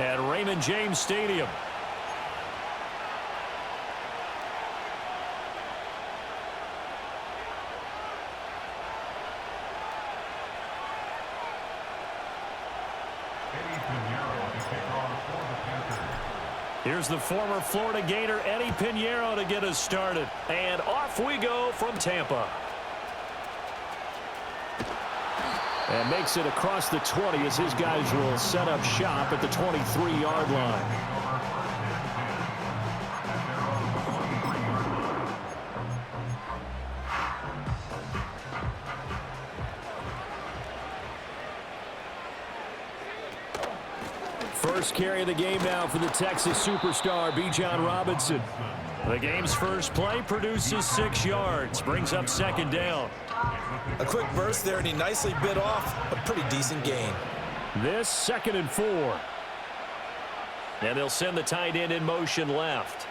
at Raymond James Stadium. Here's the former Florida Gator, Eddie Pinheiro, to get us started. And off we go from Tampa. And makes it across the 20 as his guys will set up shop at the 23-yard line. First carry of the game now for the Texas superstar, Bijan Robinson. The game's first play produces 6 yards, brings up second down. A quick burst there, and he nicely bit off a pretty decent gain. This 2nd and 4. And they'll send the tight end in motion left.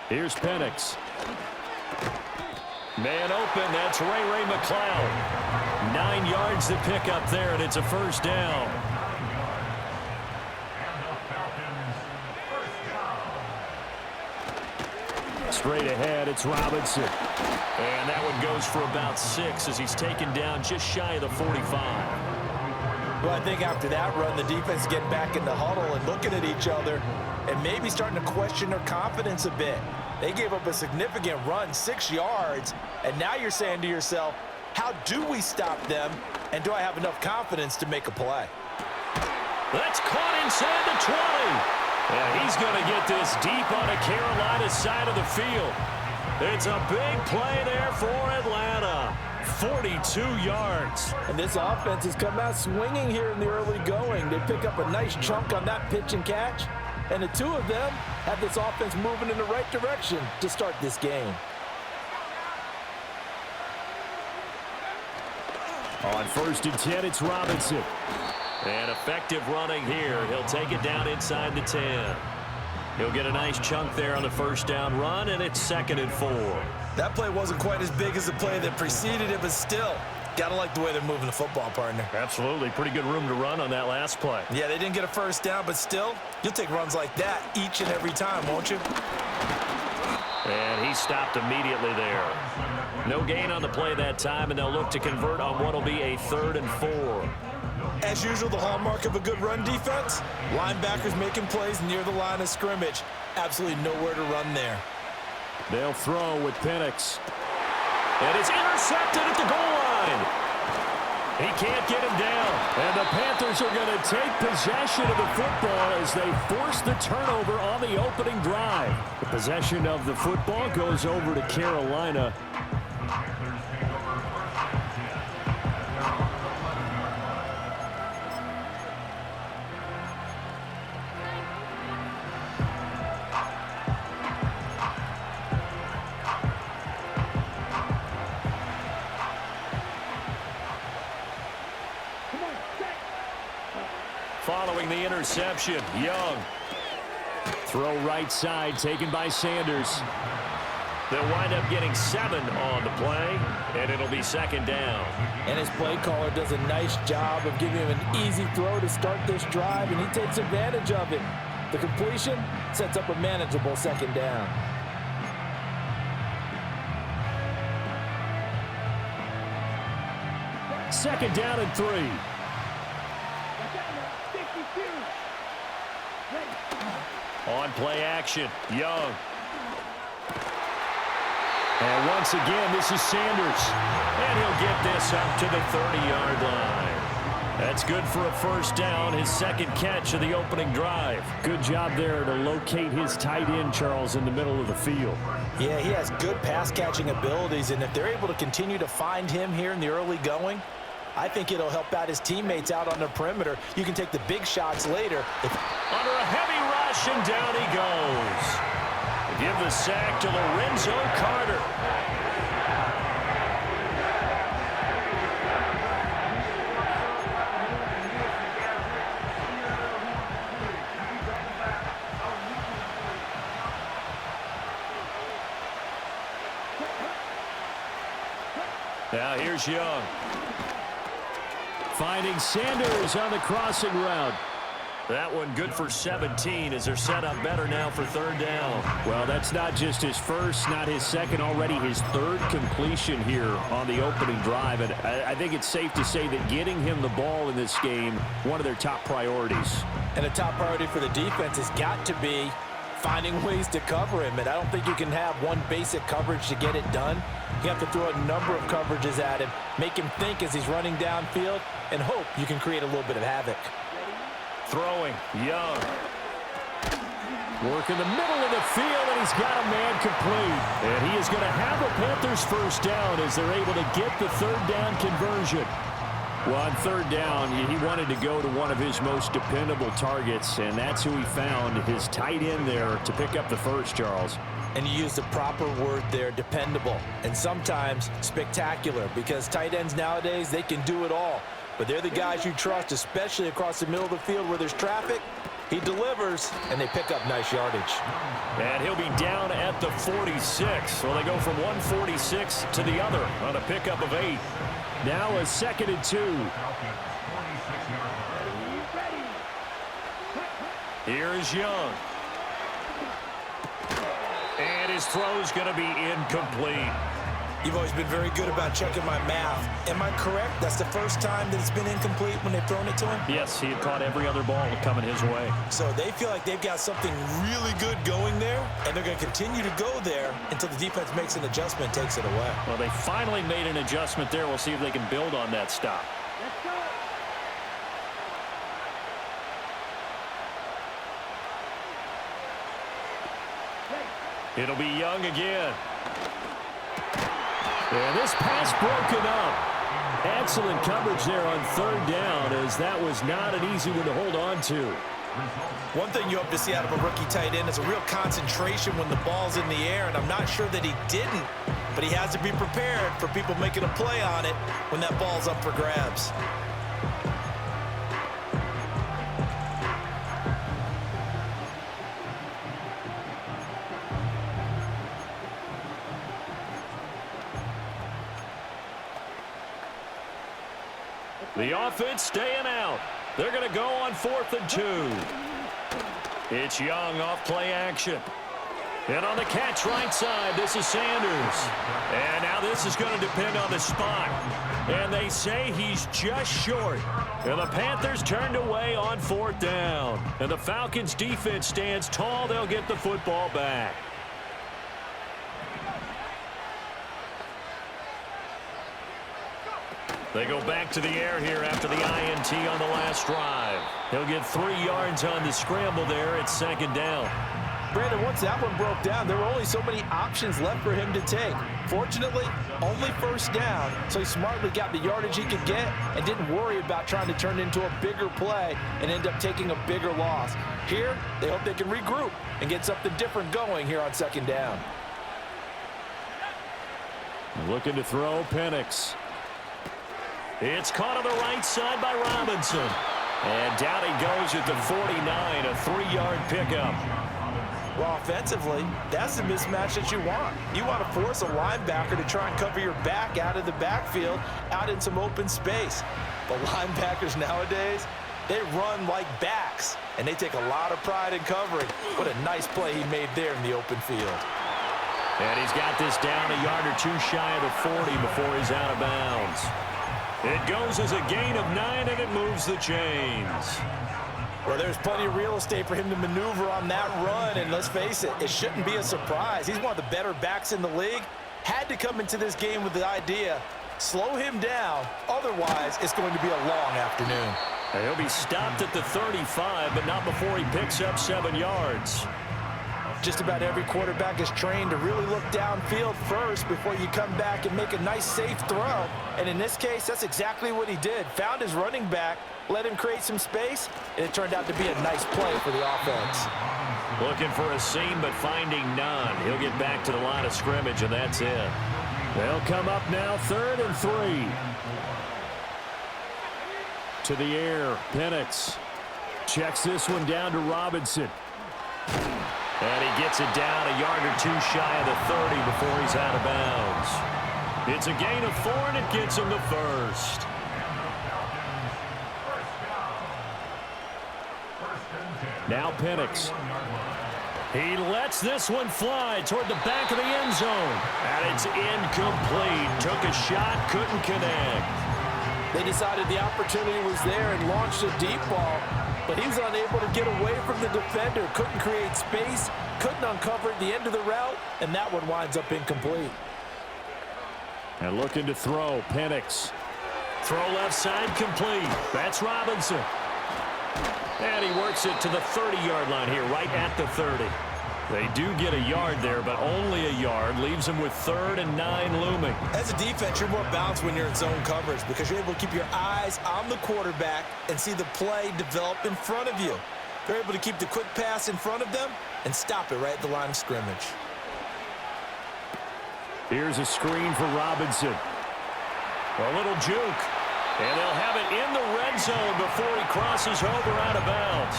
Here's Penix. Man open, that's Ray McCloud. 9 yards to pick up there, and it's a first down. Straight ahead, it's Robinson. And that one goes for about 6 as he's taken down just shy of the 45. Well, I think after that run, the defense is getting back in the huddle and looking at each other and maybe starting to question their confidence a bit. They gave up a significant run, 6 yards, and now you're saying to yourself, how do we stop them, and do I have enough confidence to make a play? That's caught inside the 20. Yeah, he's going to get this deep on the Carolina side of the field. It's a big play there for Atlanta. 42 yards. And this offense has come out swinging here in the early going. They pick up a nice chunk on that pitch and catch. And the two of them have this offense moving in the right direction to start this game. On 1st and 10, it's Robinson. And effective running here. He'll take it down inside the 10. He'll get a nice chunk there on the first down run, and it's 2nd and 4. That play wasn't quite as big as the play that preceded it, but still, gotta like the way they're moving the football, partner. Absolutely. Pretty good room to run on that last play. Yeah, they didn't get a first down, but still, you'll take runs like that each and every time, won't you? And he stopped immediately there. No gain on the play that time, and they'll look to convert on what will be a 3rd and 4. As usual, the hallmark of a good run defense, linebackers making plays near the line of scrimmage. Absolutely nowhere to run there. They'll throw with Penix. And it's intercepted at the goal line. He can't get him down. And the Panthers are going to take possession of the football as they force the turnover on the opening drive. The possession of the football goes over to Carolina. Following the interception, Young. Throw right side, taken by Sanders. They'll wind up getting 7 on the play, and it'll be 2nd down. And his play caller does a nice job of giving him an easy throw to start this drive, and he takes advantage of it. The completion sets up a manageable 2nd down. Second down and 3. On play action, Young. And once again, this is Sanders. And he'll get this up to the 30-yard line. That's good for a first down, his 2nd catch of the opening drive. Good job there to locate his tight end, Charles, in the middle of the field. Yeah, he has good pass-catching abilities, and if they're able to continue to find him here in the early going, I think it'll help out his teammates out on the perimeter. You can take the big shots later. Under a heavy rush, and down he goes. Give the sack to Lorenzo Carter. Now here's Young. Finding Sanders on the crossing route. That one good for 17 as they're set up better now for third down. Well, that's not just his first, not his second, already his third completion here on the opening drive. And I think it's safe to say that getting him the ball in this game, one of their top priorities. And a top priority for the defense has got to be finding ways to cover him. And I don't think you can have one basic coverage to get it done. You have to throw a number of coverages at him, make him think as he's running downfield, and hope you can create a little bit of havoc. Throwing, Young. Work in the middle of the field, and he's got a man complete. And he is going to have a Panthers first down as they're able to get the third down conversion. Well, on third down, he wanted to go to one of his most dependable targets, and that's who he found, his tight end there, to pick up the first, Charles. And you use the proper word there, dependable, and sometimes spectacular, because tight ends nowadays, they can do it all. But they're the guys you trust, especially across the middle of the field where there's traffic. He delivers, and they pick up nice yardage. And he'll be down at the 46. So they go from 146 to the other on a pickup of 8. Now a 2nd and 2. Here's Young. And his throw's going to be incomplete. You've always been very good about checking my math. Am I correct? That's the first time that it's been incomplete when they've thrown it to him? Yes, he had caught every other ball coming his way. So they feel like they've got something really good going there, and they're going to continue to go there until the defense makes an adjustment, takes it away. Well, they finally made an adjustment there. We'll see if they can build on that stop. It'll be Young again. And this pass broken up. Excellent coverage there on third down, as that was not an easy one to hold on to. One thing you hope to see out of a rookie tight end is a real concentration when the ball's in the air, and I'm not sure that he didn't, but he has to be prepared for people making a play on it when that ball's up for grabs. The offense staying out. They're going to go on 4th and 2. It's Young off play action. And on the catch right side, this is Sanders. And now this is going to depend on the spot. And they say he's just short. And the Panthers turned away on 4th down. And the Falcons defense stands tall. They'll get the football back. They go back to the air here after the INT on the last drive. He'll get 3 yards on the scramble there at 2nd down. Brandon, once that one broke down, there were only so many options left for him to take. Fortunately, only first down, so he smartly got the yardage he could get and didn't worry about trying to turn it into a bigger play and end up taking a bigger loss. Here, they hope they can regroup and get something different going here on 2nd down. Looking to throw, Penix. It's caught on the right side by Robinson. And down he goes at the 49, a 3-yard pickup. Well, offensively, that's the mismatch that you want. You want to force a linebacker to try and cover your back out of the backfield, out in some open space. But linebackers nowadays, they run like backs, and they take a lot of pride in covering. What a nice play he made there in the open field. And he's got this down a yard or 2 shy of the 40 before he's out of bounds. It goes as a gain of 9, and it moves the chains. Well, there's plenty of real estate for him to maneuver on that run, and let's face it, it shouldn't be a surprise. He's one of the better backs in the league. Had to come into this game with the idea, slow him down, otherwise it's going to be a long afternoon. And he'll be stopped at the 35, but not before he picks up 7 yards. Just about every quarterback is trained to really look downfield first before you come back and make a nice, safe throw. And in this case, that's exactly what he did. Found his running back, let him create some space, and it turned out to be a nice play for the offense. Looking for a seam, but finding none. He'll get back to the line of scrimmage, and that's it. They'll come up now, 3rd and 3. To the air, Penix checks this one down to Robinson. And he gets it down a yard or 2 shy of the 30 before he's out of bounds. It's a gain of 4, and it gets him the first. Now Penix. He lets this one fly toward the back of the end zone. And it's incomplete. Took a shot, couldn't connect. They decided the opportunity was there and launched a deep ball, but he was unable to get away from the defender. Couldn't create space, couldn't uncover at the end of the route, and that one winds up incomplete. And looking to throw, Penix. Throw left side complete. That's Robinson. And he works it to the 30-yard line here, right at the 30. They do get a yard there, but only a yard. Leaves them with 3rd and 9 looming. As a defense, you're more balanced when you're in zone coverage because you're able to keep your eyes on the quarterback and see the play develop in front of you. They're able to keep the quick pass in front of them and stop it right at the line of scrimmage. Here's a screen for Robinson. A little juke. And they'll have it in the red zone before he crosses over out of bounds.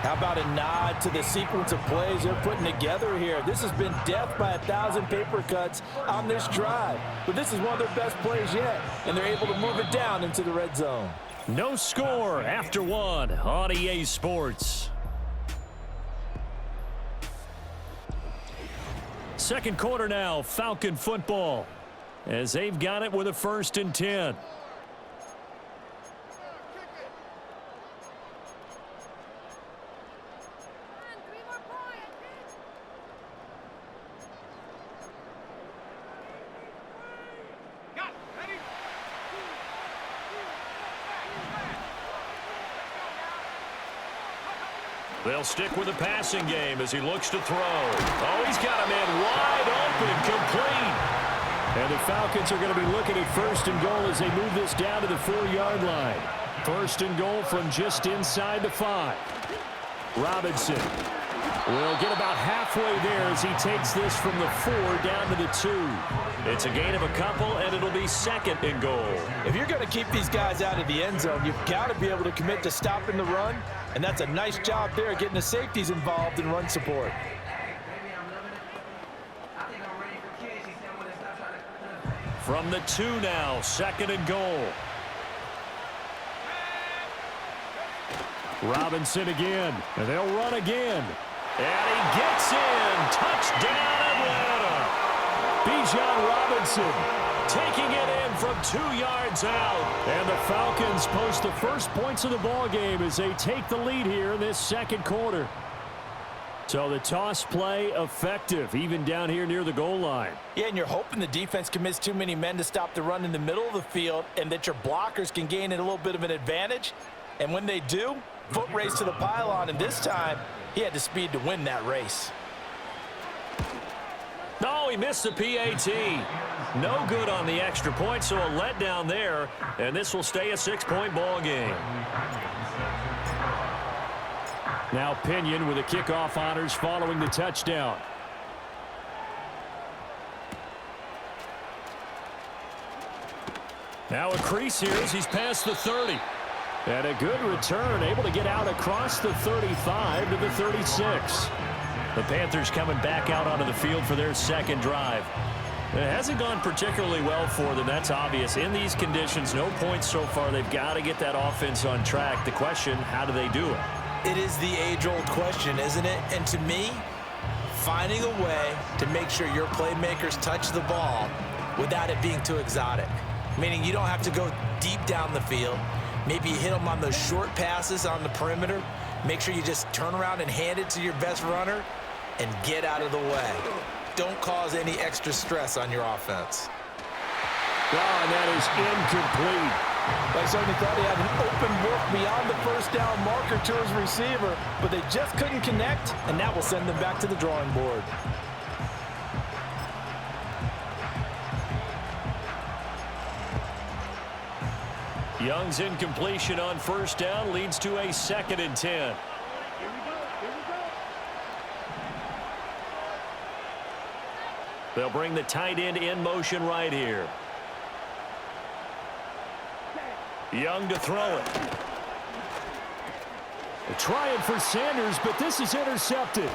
How about a nod to the sequence of plays they're putting together here? This has been death by 1,000 paper cuts on this drive. But this is one of their best plays yet, and they're able to move it down into the red zone. No score after one on EA Sports. Second quarter now, Falcon football, as they've got it with a 1st and 10. They'll stick with the passing game as he looks to throw. Oh, he's got a man wide open, complete. And the Falcons are going to be looking at 1st and goal as they move this down to the 4-yard line. 1st and goal from just inside the 5. Robinson will get about halfway there as he takes this from the 4 down to the 2. It's a gain of a couple, and it'll be 2nd and goal. If you're going to keep these guys out of the end zone, you've got to be able to commit to stopping the run, and that's a nice job there getting the safeties involved in run support. From the 2 now, 2nd and goal. Robinson again, and they'll run again. And he gets in. Touchdown, Atlanta. Bijan Robinson taking it in from 2 yards out. And the Falcons post the first points of the ball game as they take the lead here in this second quarter. So the toss play effective, even down here near the goal line. Yeah, and you're hoping the defense commits too many men to stop the run in the middle of the field and that your blockers can gain a little bit of an advantage. And when they do, foot race to the pylon, and this time he had the speed to win that race. No, he missed the PAT. No good on the extra point, so a letdown there, and this will stay a 6-point ball game. Now Pinion with the kickoff honors following the touchdown. Now a crease here as he's past the 30. And a good return, able to get out across the 35 to the 36. The Panthers coming back out onto the field for their second drive. It hasn't gone particularly well for them, that's obvious. In these conditions, no points so far. They've got to get that offense on track. The question, how do they do it? It is the age-old question, isn't it? And to me, finding a way to make sure your playmakers touch the ball without it being too exotic. Meaning you don't have to go deep down the field. Maybe you hit them on those short passes on the perimeter. Make sure you just turn around and hand it to your best runner and get out of the way. Don't cause any extra stress on your offense. Oh, and that is incomplete. They certainly thought he had an open look beyond the first down marker to his receiver, but they just couldn't connect, and that will send them back to the drawing board. Young's incompletion on first down leads to a 2nd and 10. They'll bring the tight end in motion right here. Young to throw it. They're trying for Sanders, but this is intercepted.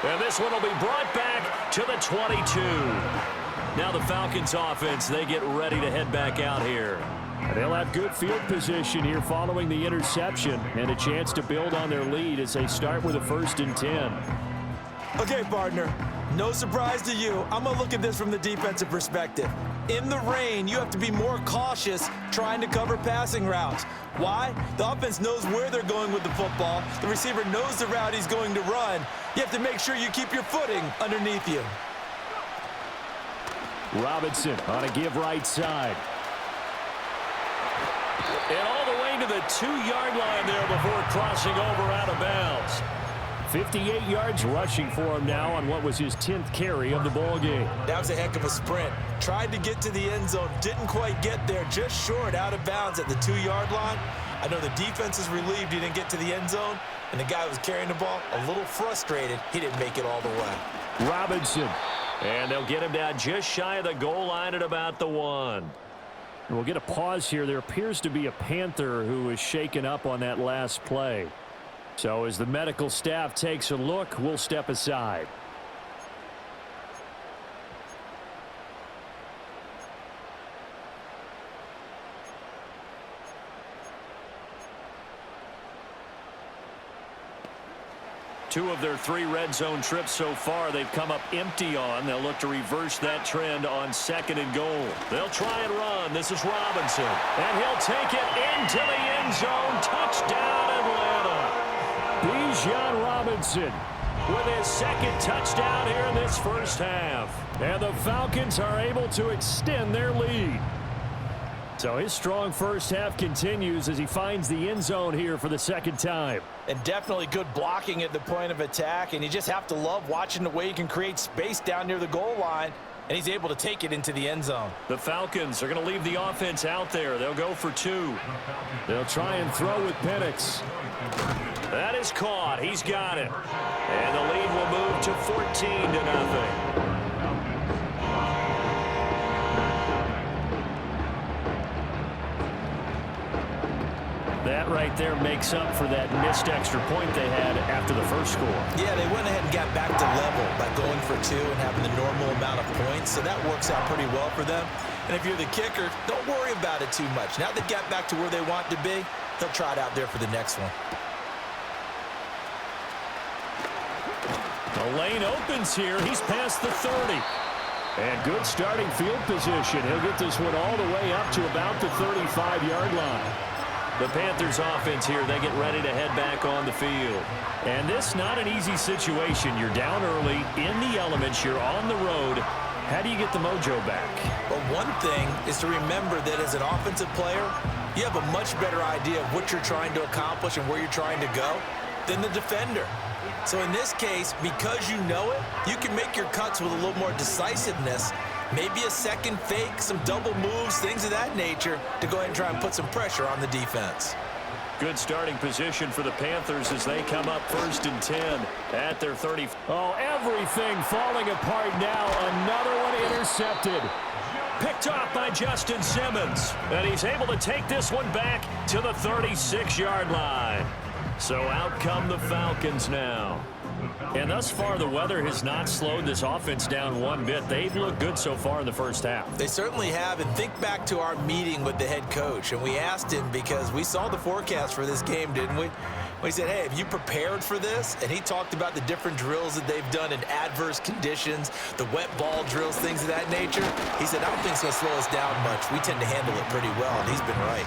And this one will be brought back to the 22. Now the Falcons offense, they get ready to head back out here. They'll have good field position here following the interception and a chance to build on their lead as they start with a 1st and 10. Okay, partner, no surprise to you. I'm going to look at this from the defensive perspective. In the rain, you have to be more cautious trying to cover passing routes. Why? The offense knows where they're going with the football. The receiver knows the route he's going to run. You have to make sure you keep your footing underneath you. Robinson on a give right side. And all the way to the 2-yard line there before crossing over out of bounds. 58 yards rushing for him now on what was his 10th carry of the ball game. That was a heck of a sprint. Tried to get to the end zone, didn't quite get there, just short out of bounds at the 2-yard line. I know the defense is relieved he didn't get to the end zone, and the guy who was carrying the ball, a little frustrated, he didn't make it all the way. Robinson. And they'll get him down just shy of the goal line at about the 1. We'll get a pause here. There appears to be a Panther who was shaken up on that last play. So as the medical staff takes a look, we'll step aside. Two of their 3 red zone trips so far they've come up empty on. They'll look to reverse that trend on 2nd and goal. They'll try and run. This is Robinson. And he'll take it into the end zone. Touchdown, Atlanta. Bijan Robinson with his 2nd touchdown here in this first half. And the Falcons are able to extend their lead. So his strong first half continues as he finds the end zone here for the 2nd time. And definitely good blocking at the point of attack, and you just have to love watching the way he can create space down near the goal line, and he's able to take it into the end zone. The Falcons are going to leave the offense out there. They'll go for 2. They'll try and throw with Penix. That is caught. He's got it. And the lead will move to 14-0. That right there makes up for that missed extra point they had after the first score. Yeah, they went ahead and got back to level by going for 2 and having the normal amount of points, so that works out pretty well for them. And if you're the kicker, don't worry about it too much. Now they got back to where they want to be, they'll try it out there for the next one. The lane opens here. He's past the 30. And good starting field position. He'll get this one all the way up to about the 35-yard line. The Panthers offense here, they get ready to head back on the field. And this not an easy situation. You're down early, in the elements, you're on the road. How do you get the mojo back? Well, one thing is to remember that as an offensive player, you have a much better idea of what you're trying to accomplish and where you're trying to go than the defender. So in this case, because you know it, you can make your cuts with a little more decisiveness. Maybe a second fake, some double moves, things of that nature to go ahead and try and put some pressure on the defense. Good starting position for the Panthers as they come up 1st and 10 at their 30. Oh, everything falling apart now. Another one intercepted. Picked off by Justin Simmons. And he's able to take this one back to the 36-yard line. So out come the Falcons now. And thus far, the weather has not slowed this offense down one bit. They've looked good so far in the first half. They certainly have. And think back to our meeting with the head coach. And we asked him because we saw the forecast for this game, didn't we? We said, hey, have you prepared for this? And he talked about the different drills that they've done in adverse conditions, the wet ball drills, things of that nature. He said, I don't think it's going to slow us down much. We tend to handle it pretty well, and he's been right.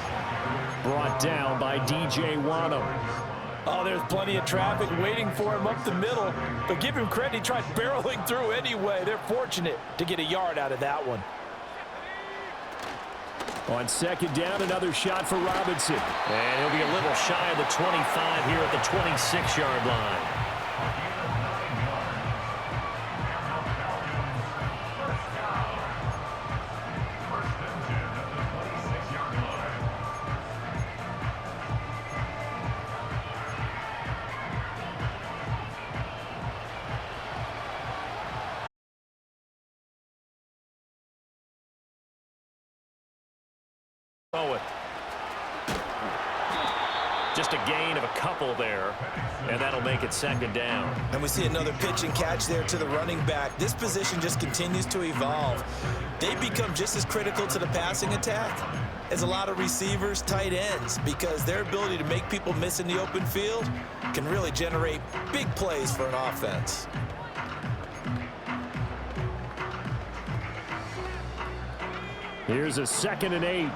Brought down by DJ Wanham. Oh, there's plenty of traffic waiting for him up the middle. But give him credit, he tried barreling through anyway. They're fortunate to get a yard out of that one. On 2nd down, another shot for Robinson. And he'll be a little shy of the 25 here at the 26-yard line. Just a gain of a couple there, and that'll make it second down. And we see another pitch and catch there to the running back. This position just continues to evolve. They become just as critical to the passing attack as a lot of receivers, tight ends, because their ability to make people miss in the open field can really generate big plays for an offense. Here's a 2nd and 8.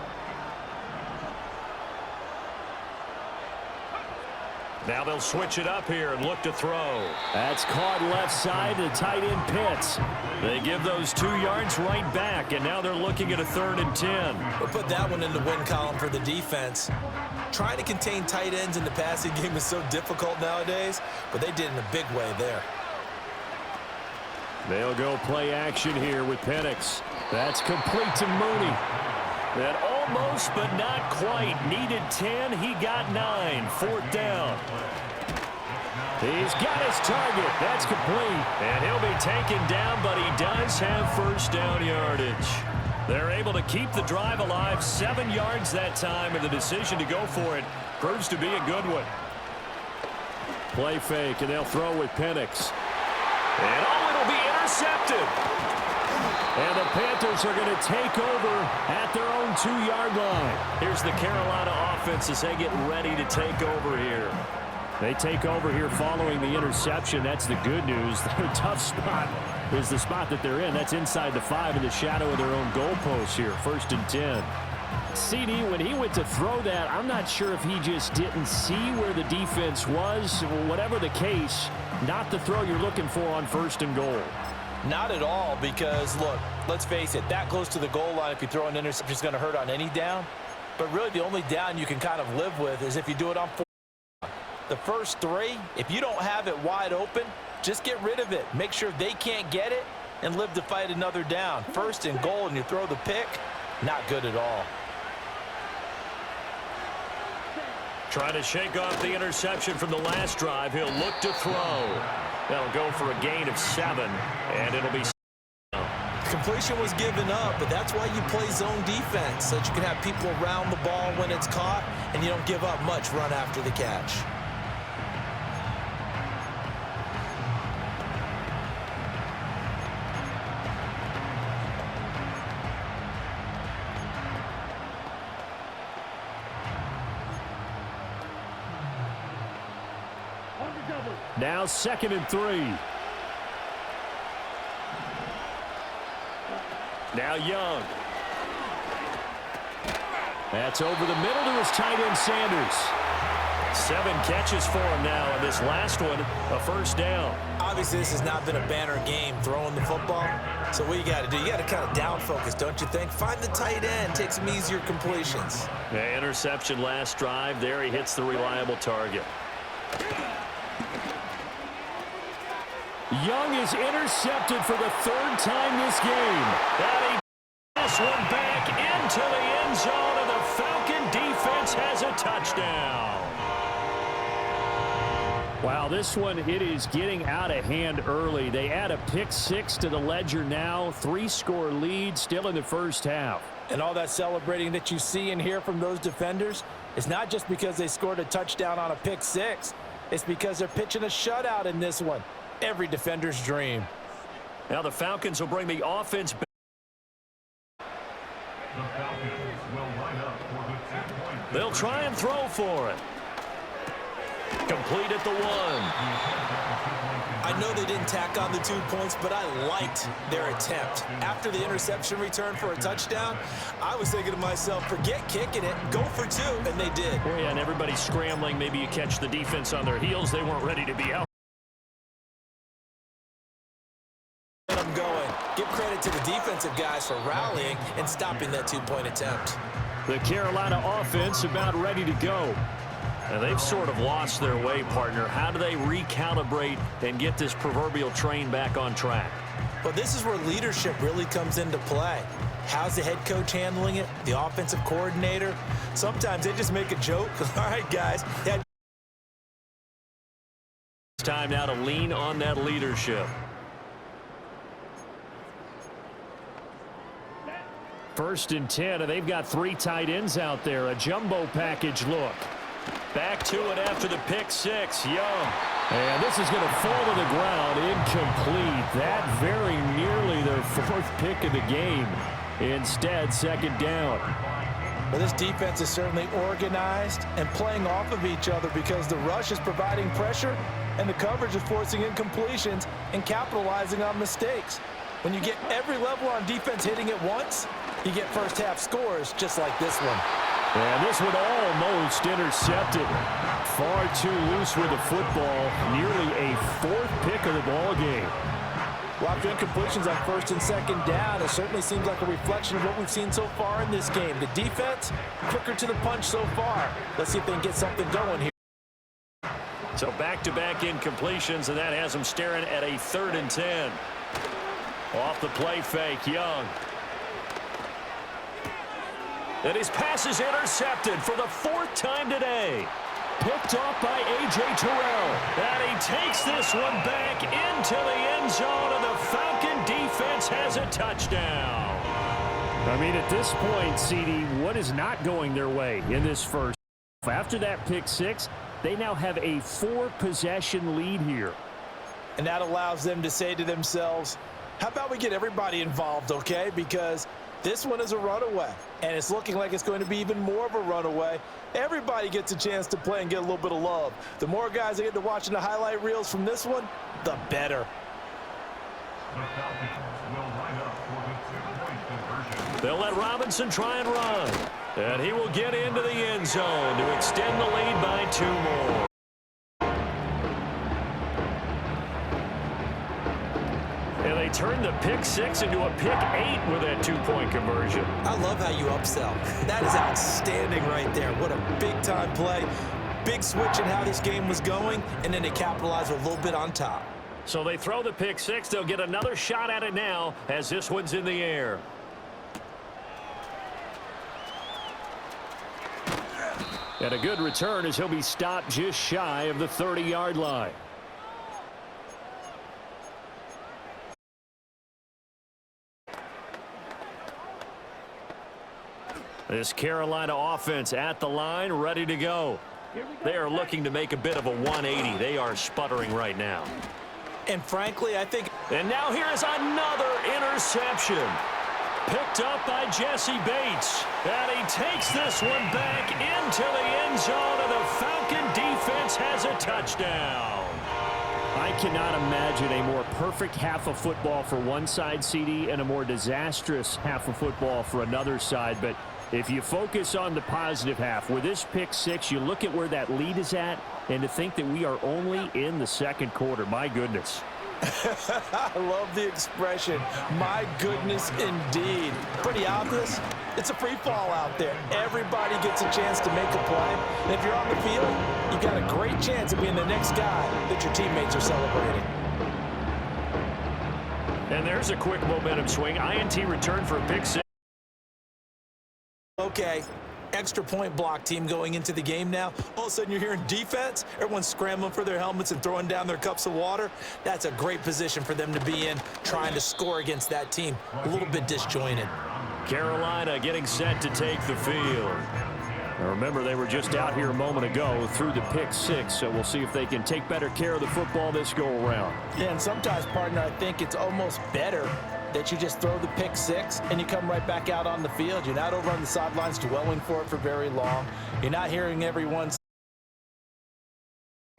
Now they'll switch it up here and look to throw. That's caught left side to tight end Pitts. They give those 2 yards right back, and now they're looking at a 3rd and 10. We'll put that one in the win column for the defense. Trying to contain tight ends in the passing game is so difficult nowadays, but they did in a big way there. They'll go play action here with Penix. That's complete to Mooney. That almost but not quite. Needed 10. He got 9. 4th down. He's got his target. That's complete. And he'll be taken down, but he does have 1st down yardage. They're able to keep the drive alive. 7 yards that time, and the decision to go for it proves to be a good one. Play fake, and they'll throw with Penix. And it'll be intercepted. And the Panthers are going to take over at their own 2-yard line. Here's the Carolina offense as they get ready to take over here. They take over here following the interception. That's the good news. Their tough spot is the spot that they're in. That's inside the 5 in the shadow of their own goalpost here. 1st and 10. CD, when he went to throw that, I'm not sure if he just didn't see where the defense was. Whatever the case, not the throw you're looking for on 1st and goal. Not at all, because, look, let's face it, that close to the goal line, if you throw an interception, it's going to hurt on any down. But really, the only down you can kind of live with is if you do it on 4th. The first 3, if you don't have it wide open, just get rid of it. Make sure they can't get it and live to fight another down. 1st and goal, and you throw the pick, not good at all. Trying to shake off the interception from the last drive. He'll look to throw. That'll go for a gain of 7, and it'll be. Completion was given up, but that's why you play zone defense, so that you can have people around the ball when it's caught, and you don't give up much run after the catch. Now 2nd and 3. Now Young. That's over the middle to his tight end Sanders. 7 catches for him now, and this last one, a 1st down. Obviously, this has not been a banner game throwing the football. So what you got to do, you got to kind of down focus, don't you think? Find the tight end, take some easier completions. The interception last drive. There he hits the reliable target. Young is intercepted for the 3rd time this game. And he gets one back into the end zone, and the Falcon defense has a touchdown. Wow, this one, it is getting out of hand early. They add a pick 6 to the ledger now. 3-score lead still in the 1st half. And all that celebrating that you see and hear from those defenders is not just because they scored a touchdown on a pick 6. It's because they're pitching a shutout in this one. Every defender's dream. Now the Falcons will bring the offense back. They'll try and throw for it. Complete at the 1. I know they didn't tack on the 2 points, but I liked their attempt. After the interception return for a touchdown, I was thinking to myself, forget kicking it, go for 2, and they did. Oh, yeah, and everybody's scrambling. Maybe you catch the defense on their heels. They weren't ready to be out. Give credit to the defensive guys for rallying and stopping that 2-point attempt. The Carolina offense about ready to go. And they've sort of lost their way, partner. How do they recalibrate and get this proverbial train back on track? Well, this is where leadership really comes into play. How's the head coach handling it? The offensive coordinator? Sometimes they just make a joke. All right, guys. It's time now to lean on that leadership. 1st and 10, and they've got 3 tight ends out there. A jumbo package look. Back to it after the pick six. Young. And this is going to fall to the ground. Incomplete. That very nearly their fourth pick of the game. Instead, second down. Well, this defense is certainly organized and playing off of each other because the rush is providing pressure and the coverage is forcing incompletions and capitalizing on mistakes. When you get every level on defense hitting at once, you get first half scores just like this one. And this one almost intercepted. Far too loose with the football. Nearly a fourth pick of the ball game. Lots of incompletions on first and second down. It certainly seems like a reflection of what we've seen so far in this game. The defense, quicker to the punch so far. Let's see if they can get something going here. So back-to-back incompletions, and that has them staring at a 3rd and 10. Off the play fake, Young. And his pass is intercepted for the 4th time today. Picked off by A.J. Terrell. And he takes this one back into the end zone, and the Falcon defense has a touchdown. I mean, at this point, CD, what is not going their way in this first? After that pick six, they now have a 4-possession lead here. And that allows them to say to themselves, how about we get everybody involved, okay? Because this one is a runaway, and it's looking like it's going to be even more of a runaway. Everybody gets a chance to play and get a little bit of love. The more guys that get to watching the highlight reels from this one, the better. They'll let Robinson try and run. And he will get into the end zone to extend the lead by 2 more. And they turn the pick six into a pick 8 with that 2-point conversion. I love how you upsell. That is outstanding right there. What a big-time play. Big switch in how this game was going, and then they capitalize a little bit on top. So they throw the pick six. They'll get another shot at it now as this one's in the air. And a good return as he'll be stopped just shy of the 30-yard line. This Carolina offense at the line, ready to go. They are looking to make a bit of a 180. They are sputtering right now. And frankly, I think... And now here is another interception. Picked up by Jesse Bates. And he takes this one back into the end zone, and the Falcon defense has a touchdown. I cannot imagine a more perfect half of football for one side, CD, and a more disastrous half of football for another side. But if you focus on the positive half, with this pick six, you look at where that lead is at, and to think that we are only in the second quarter. My goodness. I love the expression, my goodness indeed. Pretty obvious. It's a free fall out there. Everybody gets a chance to make a play. And if you're on the field, you've got a great chance of being the next guy that your teammates are celebrating. And there's a quick momentum swing. INT return for a pick six. Okay, extra point block team going into the game now. All of a sudden you're hearing defense. Everyone's scrambling for their helmets and throwing down their cups of water. That's a great position for them to be in, trying to score against that team. A little bit disjointed. Carolina getting set to take the field. Now remember, they were just out here a moment ago through the pick six, so we'll see if they can take better care of the football this go-around. Yeah, and sometimes, partner, I think it's almost better that you just throw the pick six and you come right back out on the field. You're not over on the sidelines dwelling for it for very long. You're not hearing everyone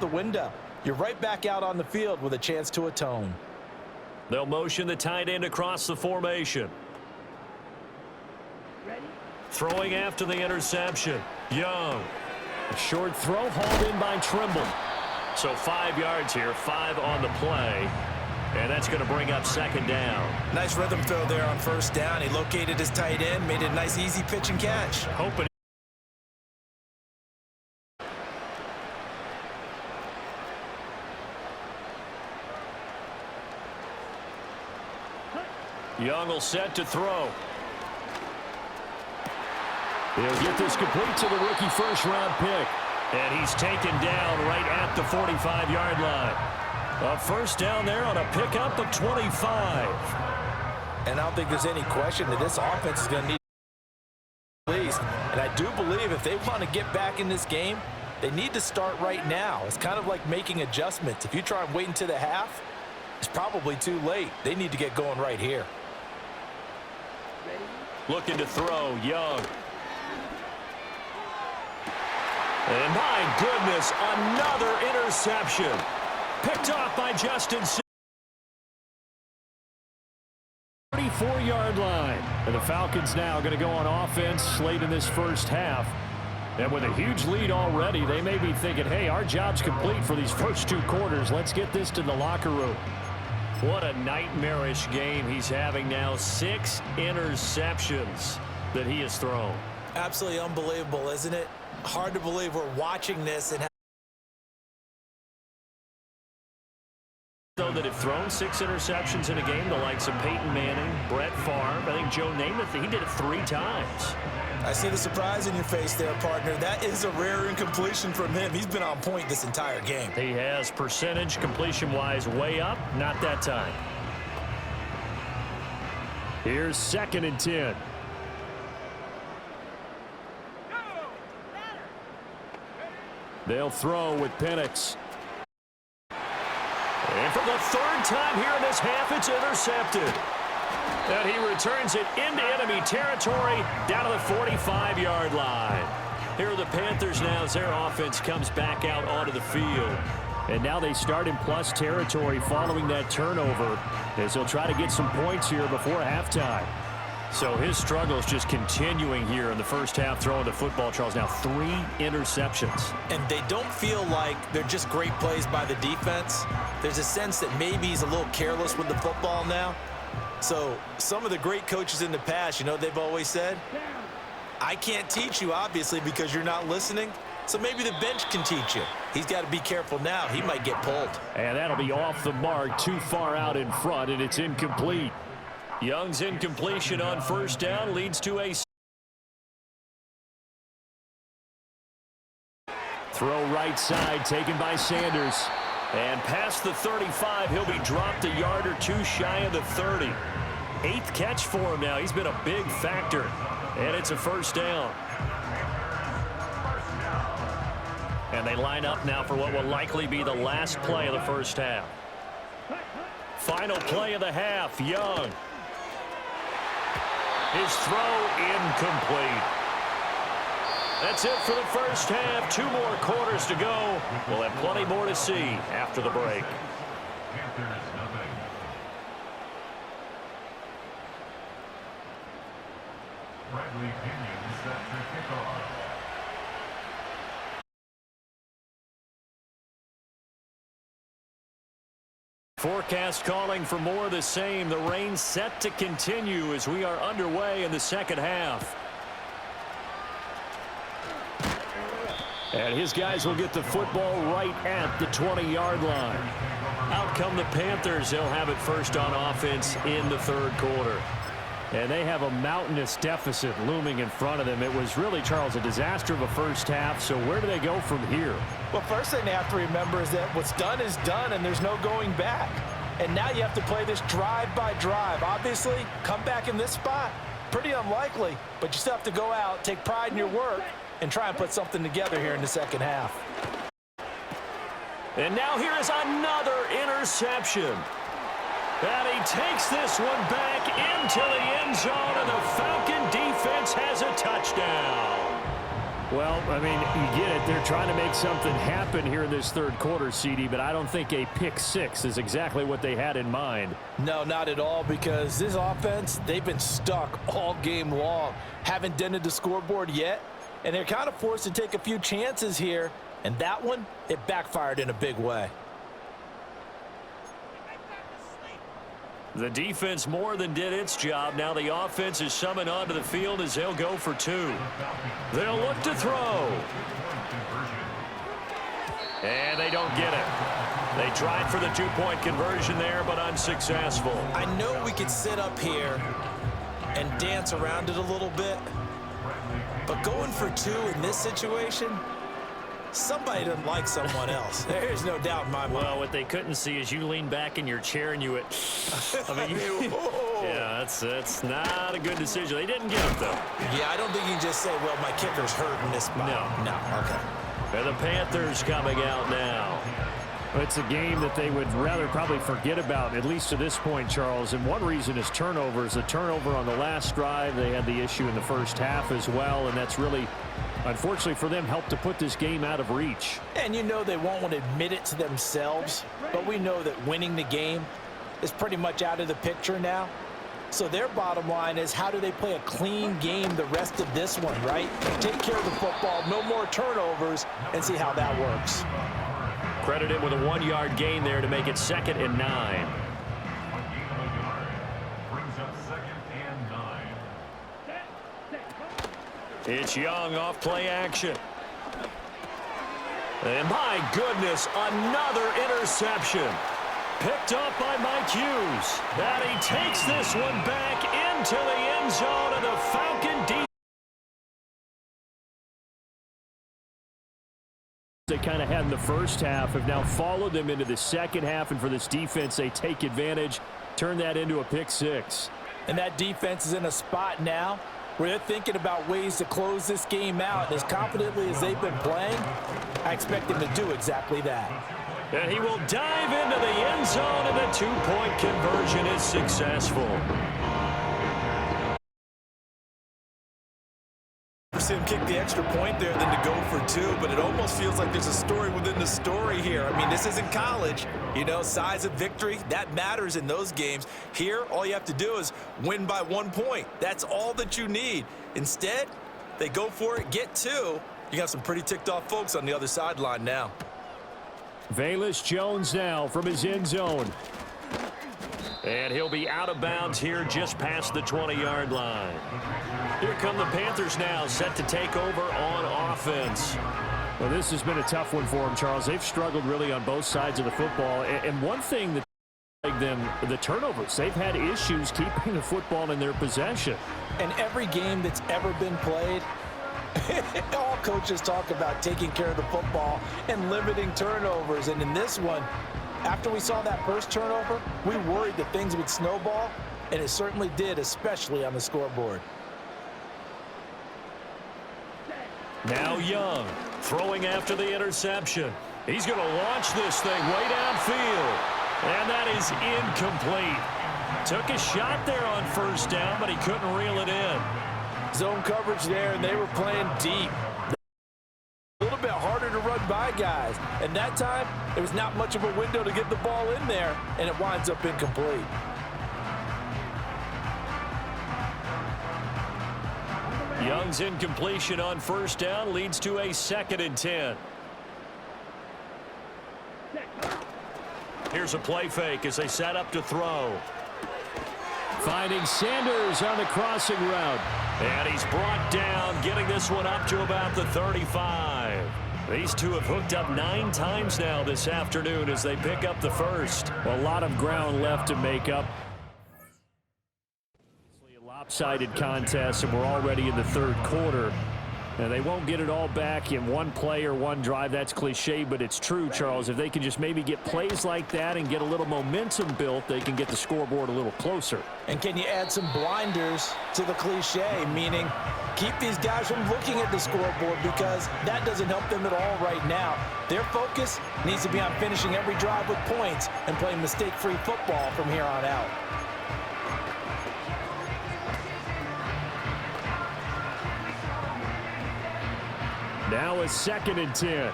the window. You're right back out on the field with a chance to atone. They'll motion the tight end across the formation. Throwing after the interception. Young. A short throw hauled in by Trimble. So 5 yards here, 5 on the play. And that's going to bring up second down. Nice rhythm throw there on first down. He located his tight end, made it a nice easy pitch and catch. Hoping. Young will set to throw. He'll get this complete to the rookie first-round pick. And he's taken down right at the 45-yard line. A first down there on a pickup of 25. And I don't think there's any question that this offense is going to need at least. And I do believe if they want to get back in this game, They need to start right now. It's kind of like making adjustments. If you try and wait until the half, it's probably too late. They need to get going right here. Looking to throw, Young. And my goodness, another interception. Picked off by Justin. 34-yard line. And the Falcons now going to go on offense late in this first half. And with a huge lead already, they may be thinking, hey, our job's complete for these first 2 quarters. Let's get this to the locker room. What a nightmarish game he's having now. 6 interceptions that he has thrown. Absolutely unbelievable, isn't it? Hard to believe we're watching this and though that have thrown 6 interceptions in a game, the likes of Peyton Manning, Brett Favre, I think Joe Namath, he did it 3 times. I see the surprise in your face there, partner. That is a rare incompletion from him. He's been on point this entire game. He has percentage completion-wise way up, not that time. Here's 2nd and 10. They'll throw with Penix. And for the 3rd time here in this half, it's intercepted. And he returns it into enemy territory down to the 45-yard line. Here are the Panthers now as their offense comes back out onto the field. And now they start in plus territory following that turnover as they'll try to get some points here before halftime. So his struggles just continuing here in the first half throwing the football, Charles. Now 3 interceptions. And they don't feel like they're just great plays by the defense. There's a sense that maybe he's a little careless with the football now. So some of the great coaches in the past, you know, they've always said, I can't teach you, obviously, because you're not listening. So maybe the bench can teach you. He's got to be careful now. He might get pulled. And that'll be off the mark, too far out in front, and it's incomplete. Young's incompletion on first down leads to a throw right side taken by Sanders. And past the 35, he'll be dropped a yard or 2 shy of the 30. 8th catch for him now. He's been a big factor. And it's a first down. And they line up now for what will likely be the last play of the first half. Final play of the half, Young. His throw incomplete. That's it for the first half. 2 more quarters to go. We'll have plenty more to see after the break. Forecast calling for more of the same. The rain set to continue as we are underway in the second half. And his guys will get the football right at the 20-yard line. Out come the Panthers. They'll have it first on offense in the 3rd quarter. And they have a mountainous deficit looming in front of them. It was really, Charles, a disaster of a first half. So where do they go from here? Well, first thing they have to remember is that what's done is done, and there's no going back. And now you have to play this drive by drive. Obviously, come back in this spot, pretty unlikely, but you still have to go out, take pride in your work, and try and put something together here in the second half. And now here is another interception. And he takes this one back into the end zone, and the Falcon defense has a touchdown. Well, I mean, you get it. They're trying to make something happen here in this 3rd quarter, CD, but I don't think a pick 6 is exactly what they had in mind. No, not at all, because this offense, they've been stuck all game long. Haven't dented the scoreboard yet, and they're kind of forced to take a few chances here, and that one, it backfired in a big way. The defense more than did its job. Now the offense is summoned onto the field as they'll go for 2. They'll look to throw. And they don't get it. They tried for the 2-point conversion there, but unsuccessful. I know we could sit up here and dance around it a little bit, but going for 2 in this situation, somebody doesn't like someone else. There's no doubt in my mind. Well, what they couldn't see is you lean back in your chair and you went, I mean, yeah, that's not a good decision. They didn't get it, though. Yeah, I don't think you can just say, well, my kicker's hurt in this spot. No. No, okay. And the Panthers coming out now. It's a game that they would rather probably forget about, at least to this point, Charles. And one reason is turnovers. A turnover on the last drive. They had the issue in the first half as well, and that's really, unfortunately for them, helped to put this game out of reach. And you know they won't want to admit it to themselves, but we know that winning the game is pretty much out of the picture now. So their bottom line is, how do they play a clean game the rest of this one, right? Take care of the football, no more turnovers, and see how that works. Credited with a 1-yard gain there to make it 2nd and 9. It's Young off play action. And my goodness, another interception. Picked up by Mike Hughes. And he takes this one back into the end zone of the Falcon defense. They kind of had in the first half have now followed them into the second half, and for this defense, they take advantage, turn that into a pick six. And that defense is in a spot now where they're thinking about ways to close this game out. As confidently as they've been playing, I expect them to do exactly that. And he will dive into the end zone, and the two-point conversion is successful. See him kick the extra point there than to go for two, but it almost feels like there's a story within the story here. I mean, this isn't college. You know, size of victory, that matters in those games. Here, all you have to do is win by 1 point. That's all that you need. Instead, they go for it, get two. You got some pretty ticked off folks on the other sideline now. Velus Jones now from his end zone. And he'll be out of bounds here just past the 20-yard line. Here come the Panthers now, set to take over on offense. Well, this has been a tough one for them, Charles. They've struggled really on both sides of the football. And one thing that them, the turnovers, they've had issues keeping the football in their possession. And every game that's ever been played, all coaches talk about taking care of the football and limiting turnovers. And in this one, after we saw that first turnover, we worried that things would snowball, and it certainly did, especially on the scoreboard. Now Young, throwing after the interception. He's going to launch this thing way downfield. And that is incomplete. Took a shot there on first down, but he couldn't reel it in. Zone coverage there, and they were playing deep. A little bit harder to run by guys. And that time, there was not much of a window to get the ball in there, and it winds up incomplete. Young's incompletion on first down leads to a 2nd and 10. Here's a play fake as they set up to throw. Finding Sanders on the crossing route. And he's brought down, getting this one up to about the 35. These two have hooked up 9 times now this afternoon as they pick up the first. A lot of ground left to make up. A lopsided contest, and we're already in the third quarter. And they won't get it all back in one play or one drive. That's cliche, but it's true, Charles. If they can just maybe get plays like that and get a little momentum built, they can get the scoreboard a little closer. And can you add some blinders to the cliche, meaning keep these guys from looking at the scoreboard, because that doesn't help them at all right now. Their focus needs to be on finishing every drive with points and playing mistake-free football from here on out. Now a 2nd and 10.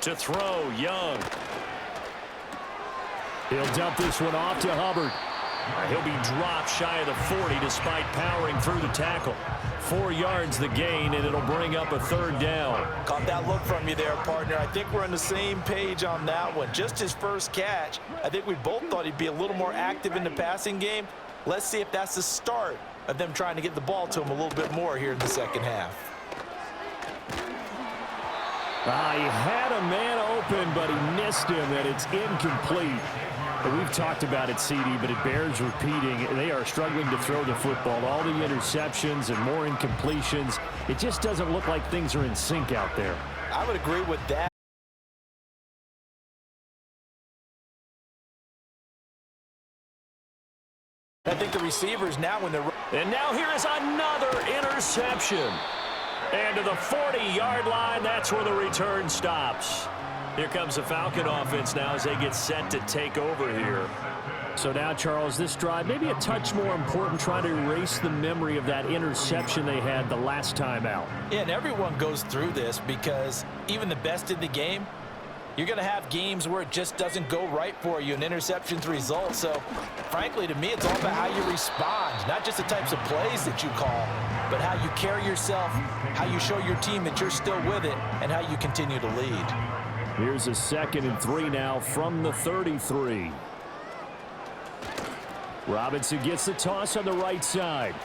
To throw, Young. He'll dump this one off to Hubbard. He'll be dropped shy of the 40 despite powering through the tackle. 4 yards the gain, and it'll bring up a 3rd down. Caught that look from you there, partner. I think we're on the same page on that one. Just his first catch. I think we both thought he'd be a little more active in the passing game. Let's see if that's the start of them trying to get the ball to him a little bit more here in the second half. He had a man open, but he missed him, and it's incomplete. We've talked about it, CD, but it bears repeating. They are struggling to throw the football. All the interceptions and more incompletions. It just doesn't look like things are in sync out there. I would agree with that. I think the receivers now when they're... And now here is another interception. And to the 40-yard line, that's where the return stops. Here comes the Falcon offense now as they get set to take over here. So now, Charles, this drive maybe a touch more important, trying to erase the memory of that interception they had the last time out. Yeah, and everyone goes through this because even the best in the game, you're going to have games where it just doesn't go right for you, and interceptions result. So, frankly, to me, it's all about how you respond, not just the types of plays that you call, but how you carry yourself, how you show your team that you're still with it, and how you continue to lead. Here's a 2nd and 3 now from the 33. Robinson gets the toss on the right side.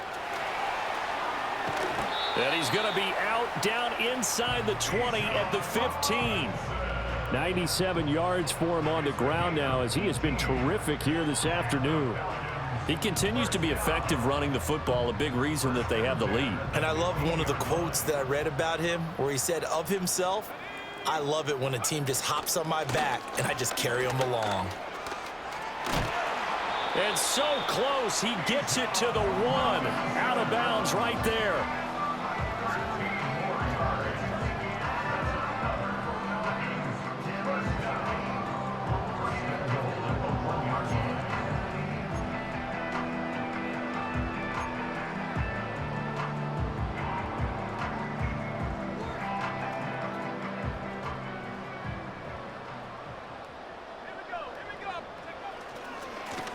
And he's going to be out down inside the 20 at the 15. 97 yards for him on the ground now as he has been terrific here this afternoon. He continues to be effective running the football, a big reason that they have the lead. And I love one of the quotes that I read about him where he said of himself, "I love it when a team just hops on my back and I just carry them along." And so close, he gets it to the 1. Out of bounds right there.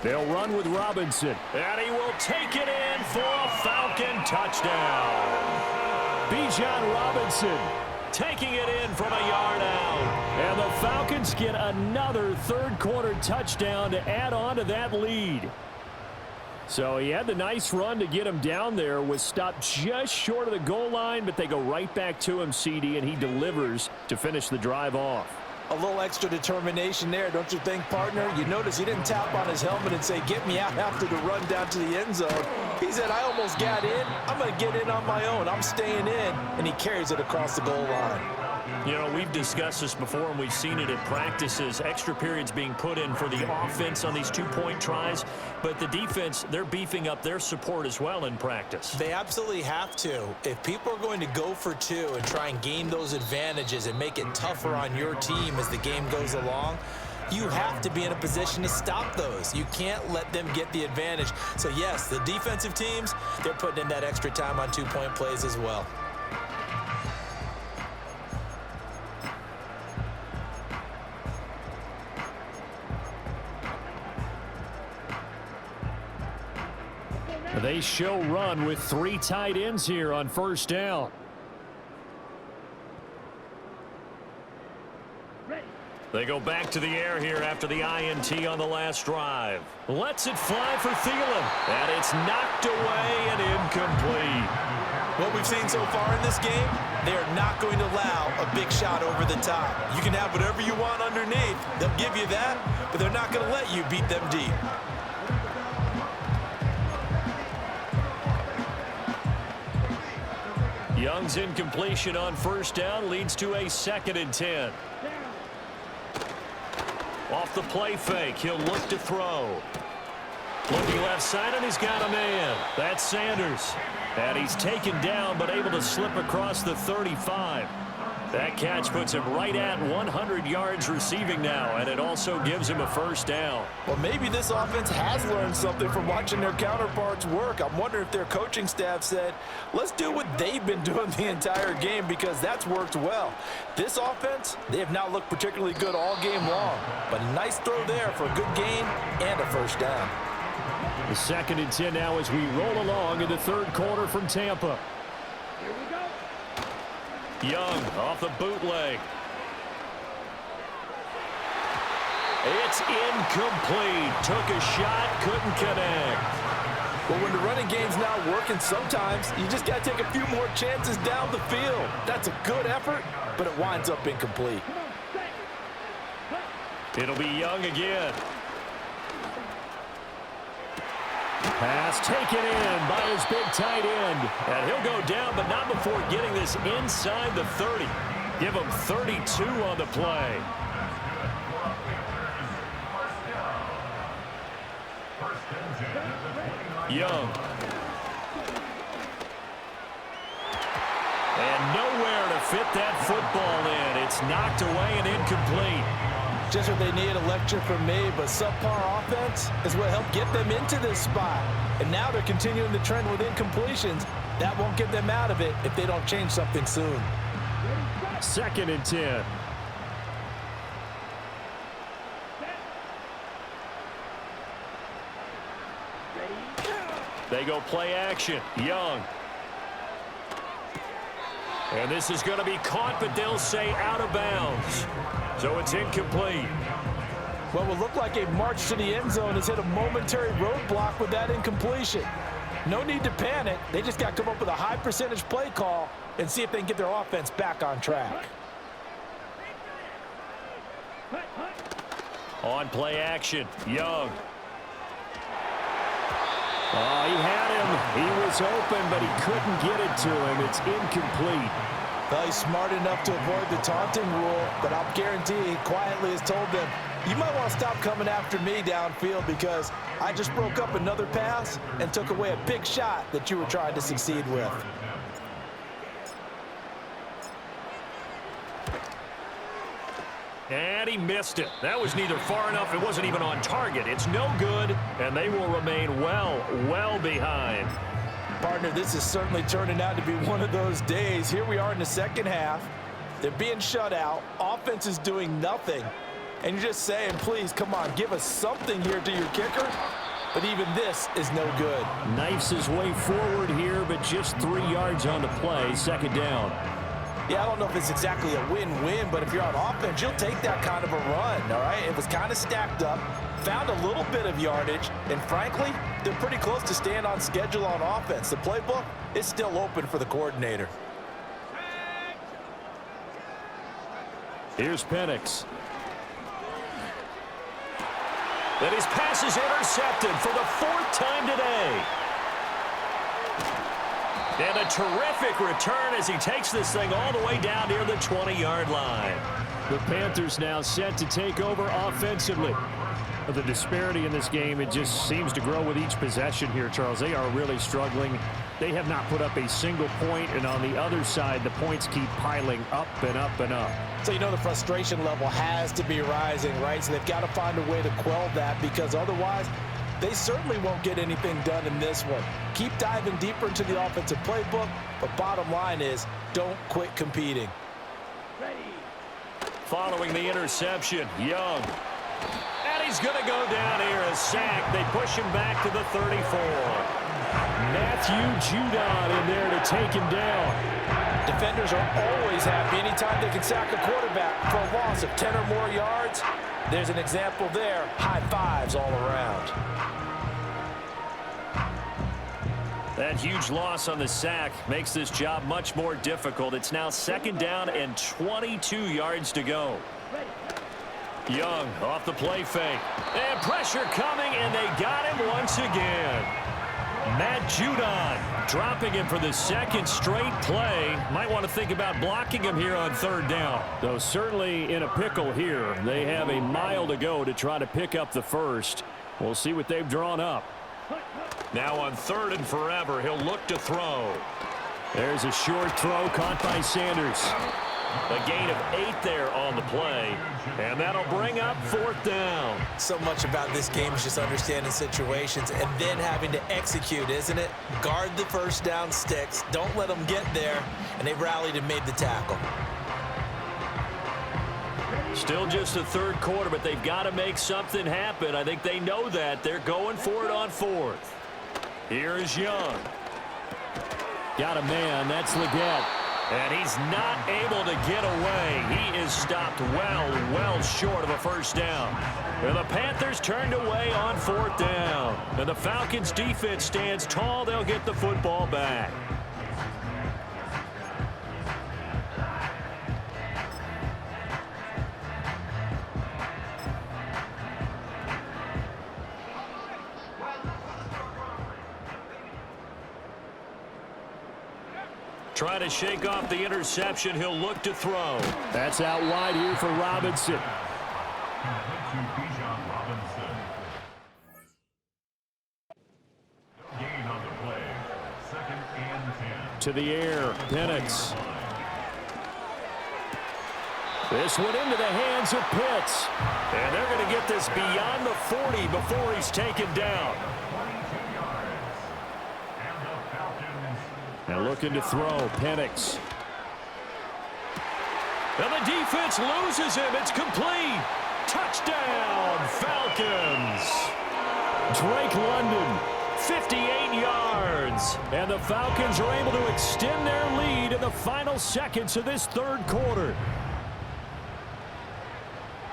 They'll run with Robinson. And he will take it in for a Falcon touchdown. Bijan Robinson taking it in from a yard out. And the Falcons get another third-quarter touchdown to add on to that lead. So he had the nice run to get him down there, was stopped just short of the goal line, but they go right back to him, CD, and he delivers to finish the drive off. A little extra determination there, don't you think, partner? You notice he didn't tap on his helmet and say, "Get me out," after the run down to the end zone. He said, "I almost got in. I'm going to get in on my own. I'm staying in." And he carries it across the goal line. You know, we've discussed this before, and we've seen it at practices. Extra periods being put in for the offense on these two-point tries. But the defense, they're beefing up their support as well in practice. They absolutely have to. If people are going to go for 2 and try and gain those advantages and make it tougher on your team as the game goes along, you have to be in a position to stop those. You can't let them get the advantage. So, yes, the defensive teams, they're putting in that extra time on two-point plays as well. They show run with 3 tight ends here on first down. They go back to the air here after the INT on the last drive. Lets it fly for Thielen. And it's knocked away and incomplete. What we've seen so far in this game, they are not going to allow a big shot over the top. You can have whatever you want underneath. They'll give you that, but they're not going to let you beat them deep. Young's incompletion on first down leads to a 2nd and 10. Off the play fake, he'll look to throw. Looking left side, and he's got a man. That's Sanders. And he's taken down, but able to slip across the 35. That catch puts him right at 100 yards receiving now, and it also gives him a first down. Well, maybe this offense has learned something from watching their counterparts work. I'm wondering if their coaching staff said, let's do what they've been doing the entire game, because that's worked well. This offense, they have not looked particularly good all game long, but a nice throw there for a good gain and a first down. The 2nd and 10 now as we roll along in the third quarter from Tampa. Young off the bootleg. It's incomplete. Took a shot, couldn't connect. Well, when the running game's not working, sometimes you just got to take a few more chances down the field. That's a good effort, but it winds up incomplete. It'll be Young again. Pass taken in by his big tight end. And he'll go down, but not before getting this inside the 30. Give him 32 on the play. Young. And nowhere to fit that football in. It's knocked away and incomplete. Just what they need, a lecture from me, but subpar offense is what helped get them into this spot. And now they're continuing the trend with incompletions. That won't get them out of it if they don't change something soon. 2nd and 10. They go play action. Young. And this is going to be caught, but they'll say out of bounds. So it's incomplete. What will look like a march to the end zone has hit a momentary roadblock with that incompletion. No need to panic. They just got to come up with a high percentage play call and see if they can get their offense back on track. On play action. Young. Oh, he had him. He was open, but he couldn't get it to him. It's incomplete. Well, he's smart enough to avoid the taunting rule, but I'll guarantee he quietly has told them, you might want to stop coming after me downfield because I just broke up another pass and took away a big shot that you were trying to succeed with. And he missed it. That was neither far enough. It wasn't even on target. It's no good, and they will remain well behind. Partner, this is certainly turning out to be one of those days. Here we are in the second half. They're being shut out. Offense is doing nothing. And you're just saying, please, come on, give us something here to your kicker. But even this is no good. Knifes his way forward here, but just 3 yards on the play. 2nd down. Yeah, I don't know if it's exactly a win-win, but if you're on offense, you'll take that kind of a run, all right? It was kind of stacked up, found a little bit of yardage, and frankly, they're pretty close to staying on schedule on offense. The playbook is still open for the coordinator. Here's Penix. Then his pass is intercepted for the 4th time today. And a terrific return as he takes this thing all the way down near the 20-yard line. The Panthers now set to take over offensively. The disparity in this game, it just seems to grow with each possession here, Charles. They are really struggling. They have not put up a single point, and on the other side, the points keep piling up and up and up. So you know the frustration level has to be rising, right? So they've got to find a way to quell that because otherwise they certainly won't get anything done in this one. Keep diving deeper into the offensive playbook, but bottom line is don't quit competing. Following the interception, Young. And he's going to go down here as sacked. They push him back to the 34. Matthew Judon in there to take him down. Defenders are always happy anytime they can sack a quarterback for a loss of 10 or more yards. There's an example there. High fives all around. That huge loss on the sack makes this job much more difficult. It's now 2nd down and 22 yards to go. Young off the play fake. And pressure coming, and they got him once again. Matt Judon dropping him for the 2nd straight play. Might want to think about blocking him here on 3rd down. Though certainly in a pickle here. They have a mile to go to try to pick up the 1st. We'll see what they've drawn up. Now on 3rd and forever, he'll look to throw. There's a short throw caught by Sanders. A gain of 8 there on the play, and that'll bring up 4th down. So much about this game is just understanding situations and then having to execute, isn't it? Guard the 1st down sticks. Don't let them get there, and they rallied and made the tackle. Still just the 3rd quarter, but they've got to make something happen. I think they know that. They're going for it on 4th. Here is Young. Got a man. That's Leggett. And he's not able to get away. He is stopped well short of a 1st down. And the Panthers turned away on 4th down. And the Falcons defense stands tall. They'll get the football back. Trying to shake off the interception. He'll look to throw. That's out wide here for Robinson. to the air. Penix. This one into the hands of Pitts. And they're going to get this beyond the 40 before he's taken down. Now looking to throw. Penix. And the defense loses him. It's complete. Touchdown, Falcons. Drake London, 58 yards. And the Falcons are able to extend their lead in the final seconds of this third quarter.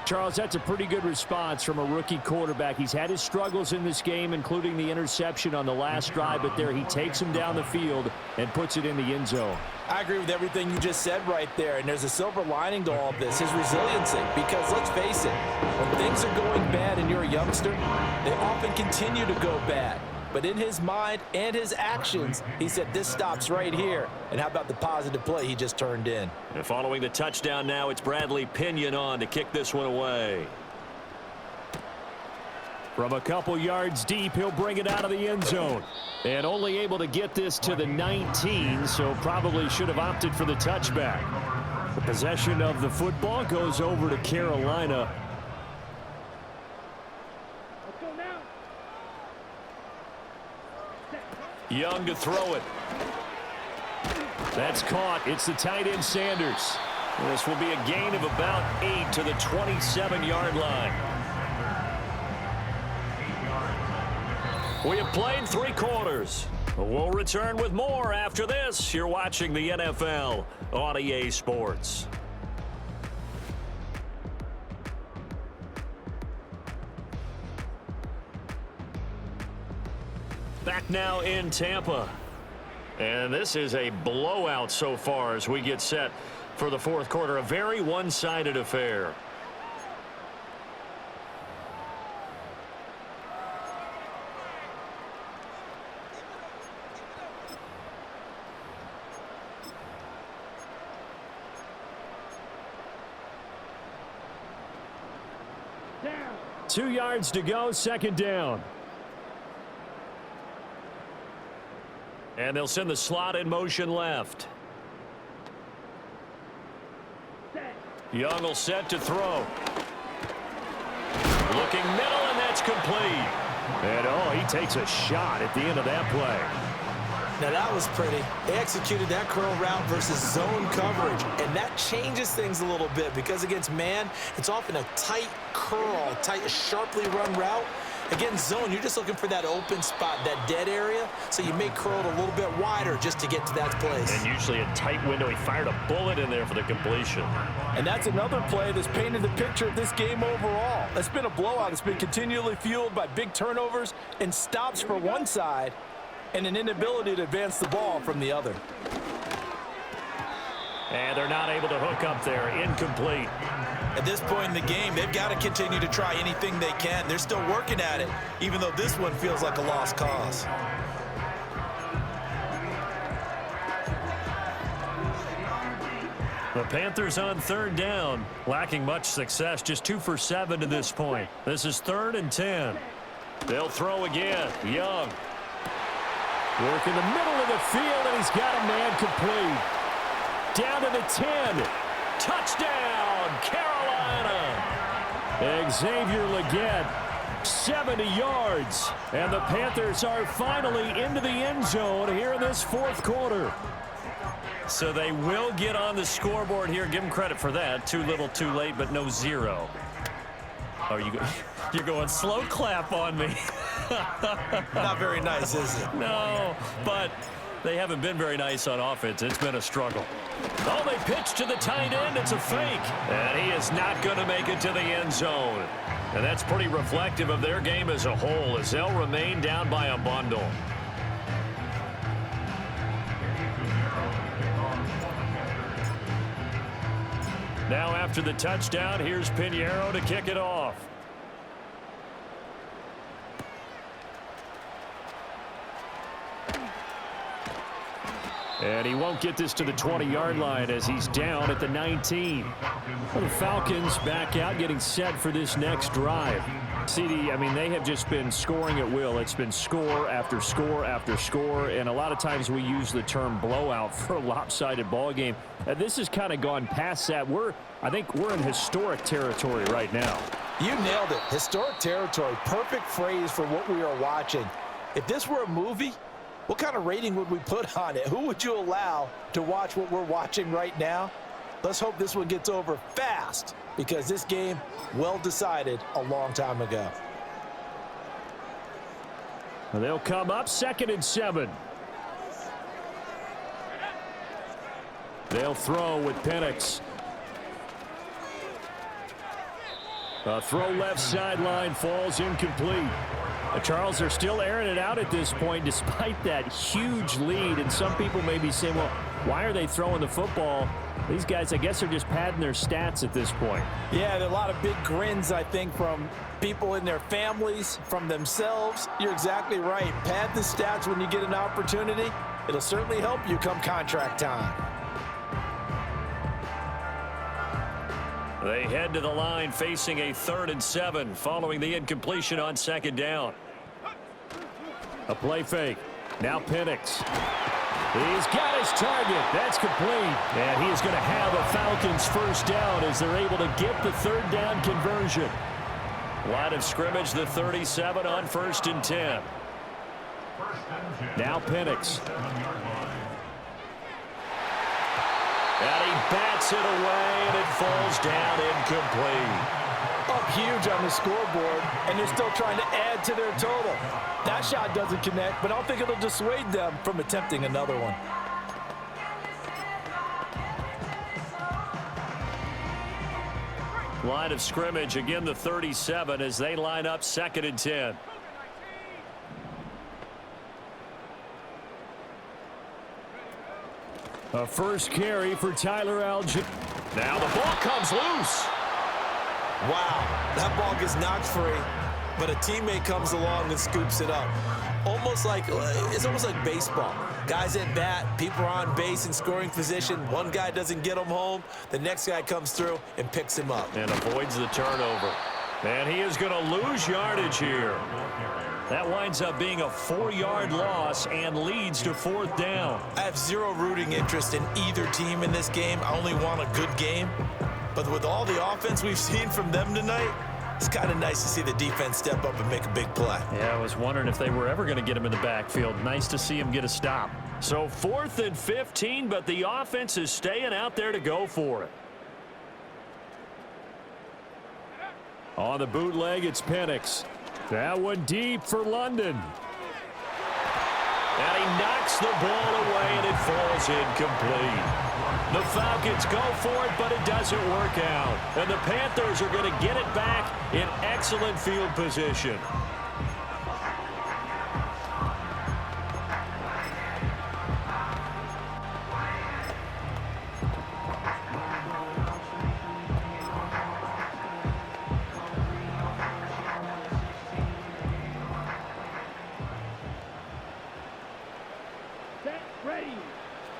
Charles, that's a pretty good response from a rookie quarterback. He's had his struggles in this game, including the interception on the last drive, but there he takes him down the field and puts it in the end zone. I agree with everything you just said right there, and there's a silver lining to all of this, his resiliency, because let's face it, when things are going bad and you're a youngster, they often continue to go bad. But in his mind and his actions, he said, this stops right here. And how about the positive play he just turned in? And following the touchdown now, it's Bradley Pinion on to kick this one away. From a couple yards deep, he'll bring it out of the end zone. And only able to get this to the 19, so probably should have opted for the touchback. The possession of the football goes over to Carolina. Young to throw it. That's caught. It's the tight end Sanders. This will be a gain of about 8 to the 27-yard line. We have played 3 quarters. We'll return with more after this. You're watching the NFL on EA Sports. Back now in Tampa. And this is a blowout so far as we get set for the fourth quarter. A very one-sided affair. Down. 2 yards to go, second down. And they'll send the slot in motion left. Young will set to throw. Looking middle, and that's complete. And, oh, he takes a shot at the end of that play. Now, that was pretty. They executed that curl route versus zone coverage, and that changes things a little bit because against man, it's often a tight curl, tight, sharply run route. Against zone, you're just looking for that open spot, that dead area, so you may curl it a little bit wider just to get to that place. And usually a tight window. He fired a bullet in there for the completion. And that's another play that's painted the picture of this game overall. It's been a blowout. It's been continually fueled by big turnovers and stops for one side and an inability to advance the ball from the other. And they're not able to hook up there. Incomplete. At this point in the game, they've got to continue to try anything they can. They're still working at it, even though this one feels like a lost cause. The Panthers on third down, lacking much success, just 2 for 7 to this point. This is 3rd and 10. They'll throw again. Young. Work in the middle of the field, and he's got a man complete. Down to the 10. Touchdown, Carolina. Xavier Legette, 70 yards. And the Panthers are finally into the end zone here in this fourth quarter. So they will get on the scoreboard here. Give them credit for that. Too little, too late, but no 0. Oh, you're going slow clap on me. Not very nice, is it? No, but they haven't been very nice on offense. It's been a struggle. Oh, they pitch to the tight end. It's a fake. And he is not going to make it to the end zone. And that's pretty reflective of their game as a whole as they'll remain down by a bundle. Now after the touchdown, here's Pinheiro to kick it off. And he won't get this to the 20-yard line as he's down at the 19. Well, the Falcons back out getting set for this next drive. CD, I mean, they have just been scoring at will. It's been score after score after score, and a lot of times we use the term blowout for a lopsided ball game. This has kind of gone past that. I think we're in historic territory right now. You nailed it. Historic territory. Perfect phrase for what we are watching. If this were a movie, what kind of rating would we put on it? Who would you allow to watch what we're watching right now? Let's hope this one gets over fast, because this game, well decided a long time ago. They'll come up 2nd and 7. They'll throw with Penix. A throw left sideline, falls incomplete. Charles, they're still airing it out at this point despite that huge lead. And some people may be saying, well, why are they throwing the football? These guys, I guess, are just padding their stats at this point. Yeah, there are a lot of big grins, I think, from people in their families, from themselves. You're exactly right. Pad the stats when you get an opportunity. It'll certainly help you come contract time. They head to the line facing a 3rd and 7 following the incompletion on 2nd down. A play fake. Now Penix. He's got his target. That's complete. And he is going to have a Falcons first down as they're able to get the 3rd down conversion. Line of scrimmage, the 37 on 1st and 10. Now Penix. And he bats it away, and it falls down incomplete. Up huge on the scoreboard, and they're still trying to add to their total. That shot doesn't connect, but I don't think it'll dissuade them from attempting another one. Line of scrimmage, again the 37 as they line up 2nd and 10. A first carry for Tyler Algier. Now the ball comes loose. Wow, that ball gets knocked free, but a teammate comes along and scoops it up. It's almost like baseball. Guys at bat, people are on base in scoring position. One guy doesn't get him home. The next guy comes through and picks him up. And avoids the turnover. And he is going to lose yardage here. That winds up being a 4-yard loss and leads to 4th down. I have zero rooting interest in either team in this game. I only want a good game. But with all the offense we've seen from them tonight, it's kind of nice to see the defense step up and make a big play. Yeah, I was wondering if they were ever going to get him in the backfield. Nice to see him get a stop. So 4th and 15, but the offense is staying out there to go for it. On the bootleg, it's Penix. That one deep for London. And he knocks the ball away, and it falls incomplete. The Falcons go for it, but it doesn't work out. And the Panthers are going to get it back in excellent field position.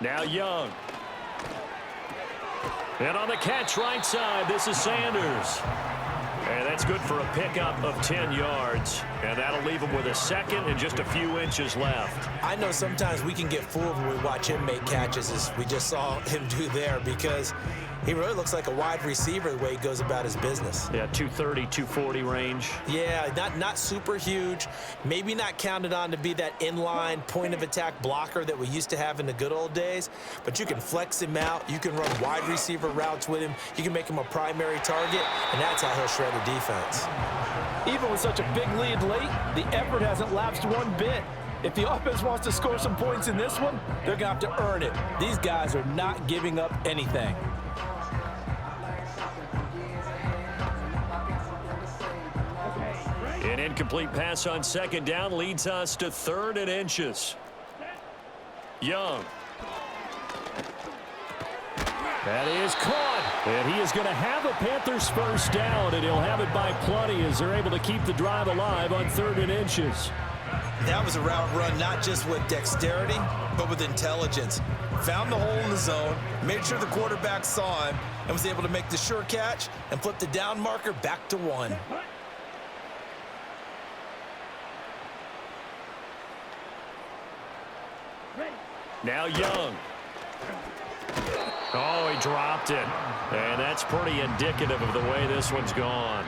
Now Young. And on the catch right side, this is Sanders. And that's good for a pickup of 10 yards. And that'll leave him with a 2nd and just a few inches left. I know sometimes we can get fooled when we watch him make catches, as we just saw him do there, because he really looks like a wide receiver the way he goes about his business. Yeah, 230, 240 range. Yeah, not super huge. Maybe not counted on to be that inline point-of-attack blocker that we used to have in the good old days. But you can flex him out. You can run wide receiver routes with him. You can make him a primary target, and that's how he'll shred the defense. Even with such a big lead late, the effort hasn't lapsed one bit. If the offense wants to score some points in this one, they're going to have to earn it. These guys are not giving up anything. An incomplete pass on 2nd down leads us to 3rd and inches. Young. That is caught. And he is going to have a Panthers first down, and he'll have it by plenty as they're able to keep the drive alive on 3rd and inches. That was a route run not just with dexterity, but with intelligence. Found the hole in the zone, made sure the quarterback saw him, and was able to make the sure catch and flip the down marker back to 1. Now Young. Oh, he dropped it. And that's pretty indicative of the way this one's gone.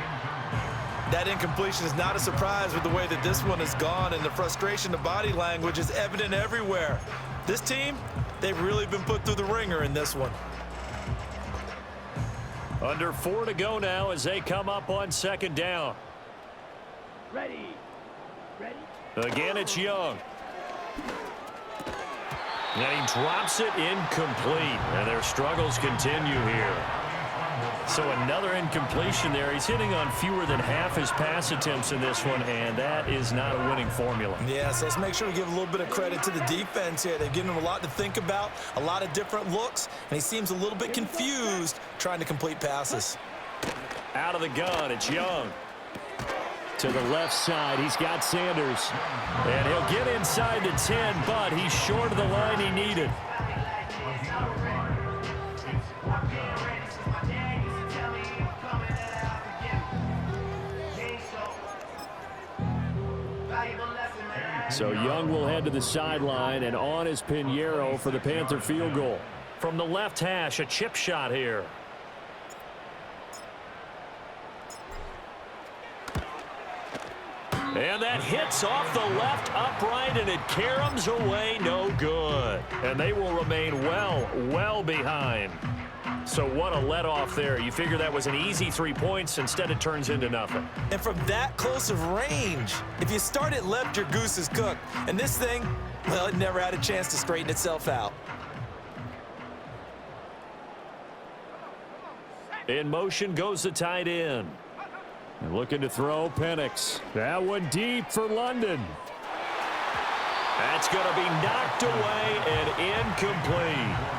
That incompletion is not a surprise with the way that this one has gone, and the frustration, the body language is evident everywhere. This team, they've really been put through the ringer in this one. Under 4 to go now as they come up on second down. Ready. Again, it's Young. And he drops it incomplete. And their struggles continue here. So another incompletion there. He's hitting on fewer than half his pass attempts in this one, and that is not a winning formula. Yeah, so let's make sure we give a little bit of credit to the defense here. They've given him a lot to think about, a lot of different looks, and he seems a little bit confused trying to complete passes. Out of the gun, it's Young. To the left side, he's got Sanders. And he'll get inside the 10, but he's short of the line he needed. So Young will head to the sideline, and on is Pinheiro for the Panther field goal. From the left hash, a chip shot here. And that hits off the left upright, and it caroms away, no good. And they will remain well behind. So what a let-off there. You figure that was an easy 3 points. Instead, it turns into nothing. And from that close of range, if you start it left, your goose is cooked. And this thing, well, it never had a chance to straighten itself out. In motion goes the tight end. And looking to throw, Penix. That one deep for London. That's going to be knocked away and incomplete.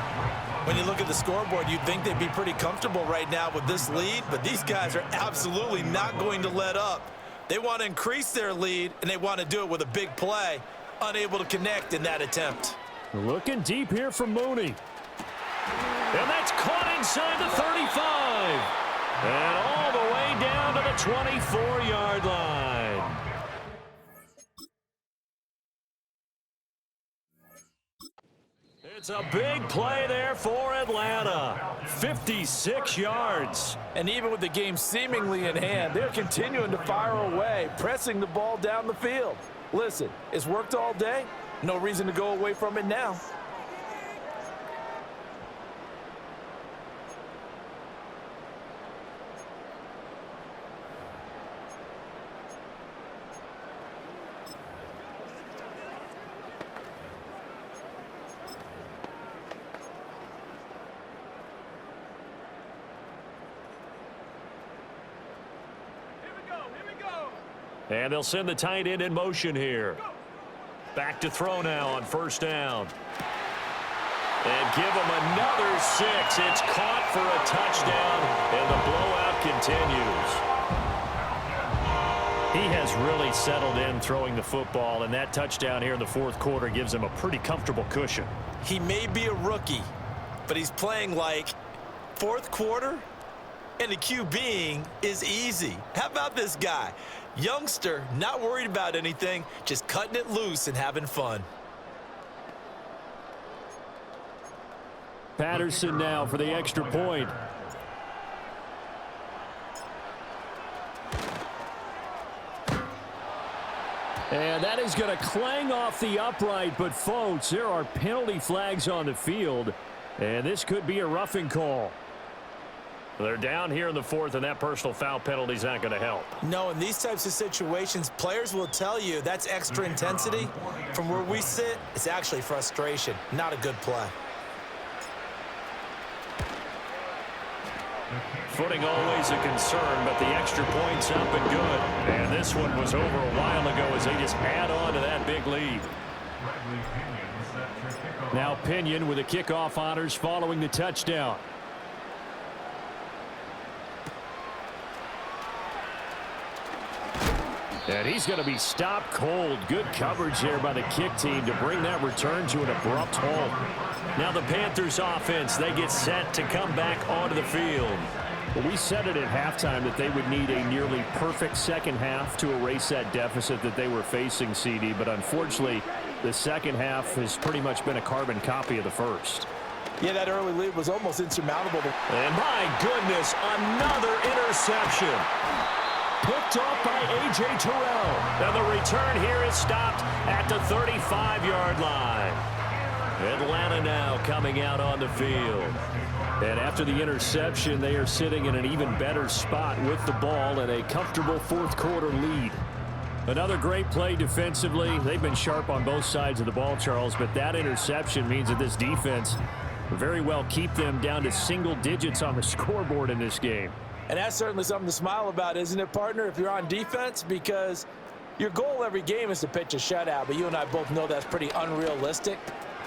When you look at the scoreboard, you'd think they'd be pretty comfortable right now with this lead, but these guys are absolutely not going to let up. They want to increase their lead, and they want to do it with a big play. Unable to connect in that attempt. Looking deep here for Mooney. And that's caught inside the 35. And all the way down to the 24-yard line. It's a big play there for Atlanta. 56 yards. And even with the game seemingly in hand, they're continuing to fire away, pressing the ball down the field. Listen, it's worked all day. No reason to go away from it now. And they'll send the tight end in motion here. Back to throw now on first down. And give him another 6. It's caught for a touchdown, and the blowout continues. He has really settled in throwing the football, and that touchdown here in the fourth quarter gives him a pretty comfortable cushion. He may be a rookie, but he's playing like fourth quarter, and the QBing is easy. How about this guy? Youngster, not worried about anything, just cutting it loose and having fun. Patterson now for the extra point. And that is going to clang off the upright, but folks, there are penalty flags on the field, and this could be a roughing call. They're down here in the fourth, and that personal foul penalty is not going to help. No, in these types of situations, players will tell you that's extra intensity. From where we sit, it's actually frustration, not a good play. Footing always a concern, but the extra point's up and good. And this one was over a while ago as they just add on to that big lead. Now Pinion with the kickoff honors following the touchdown. And he's going to be stopped cold. Good coverage there by the kick team to bring that return to an abrupt halt. Now the Panthers offense, they get set to come back onto the field. Well, we said it at halftime that they would need a nearly perfect second half to erase that deficit that they were facing, CD. But unfortunately, The second half has pretty much been a carbon copy of the first. Yeah, that early lead was almost insurmountable. And my goodness, another interception. Picked off by A.J. Terrell. And the return here is stopped at the 35-yard line. Atlanta now coming out on the field. And after the interception, they are sitting in an even better spot with the ball and a comfortable fourth quarter lead. Another great play defensively. They've been sharp on both sides of the ball, Charles, but that interception means that this defense will very well keep them down to single digits on the scoreboard in this game. And that's certainly something to smile about, isn't it, partner, if you're on defense? Because your goal every game is to pitch a shutout, but you and I both know that's pretty unrealistic.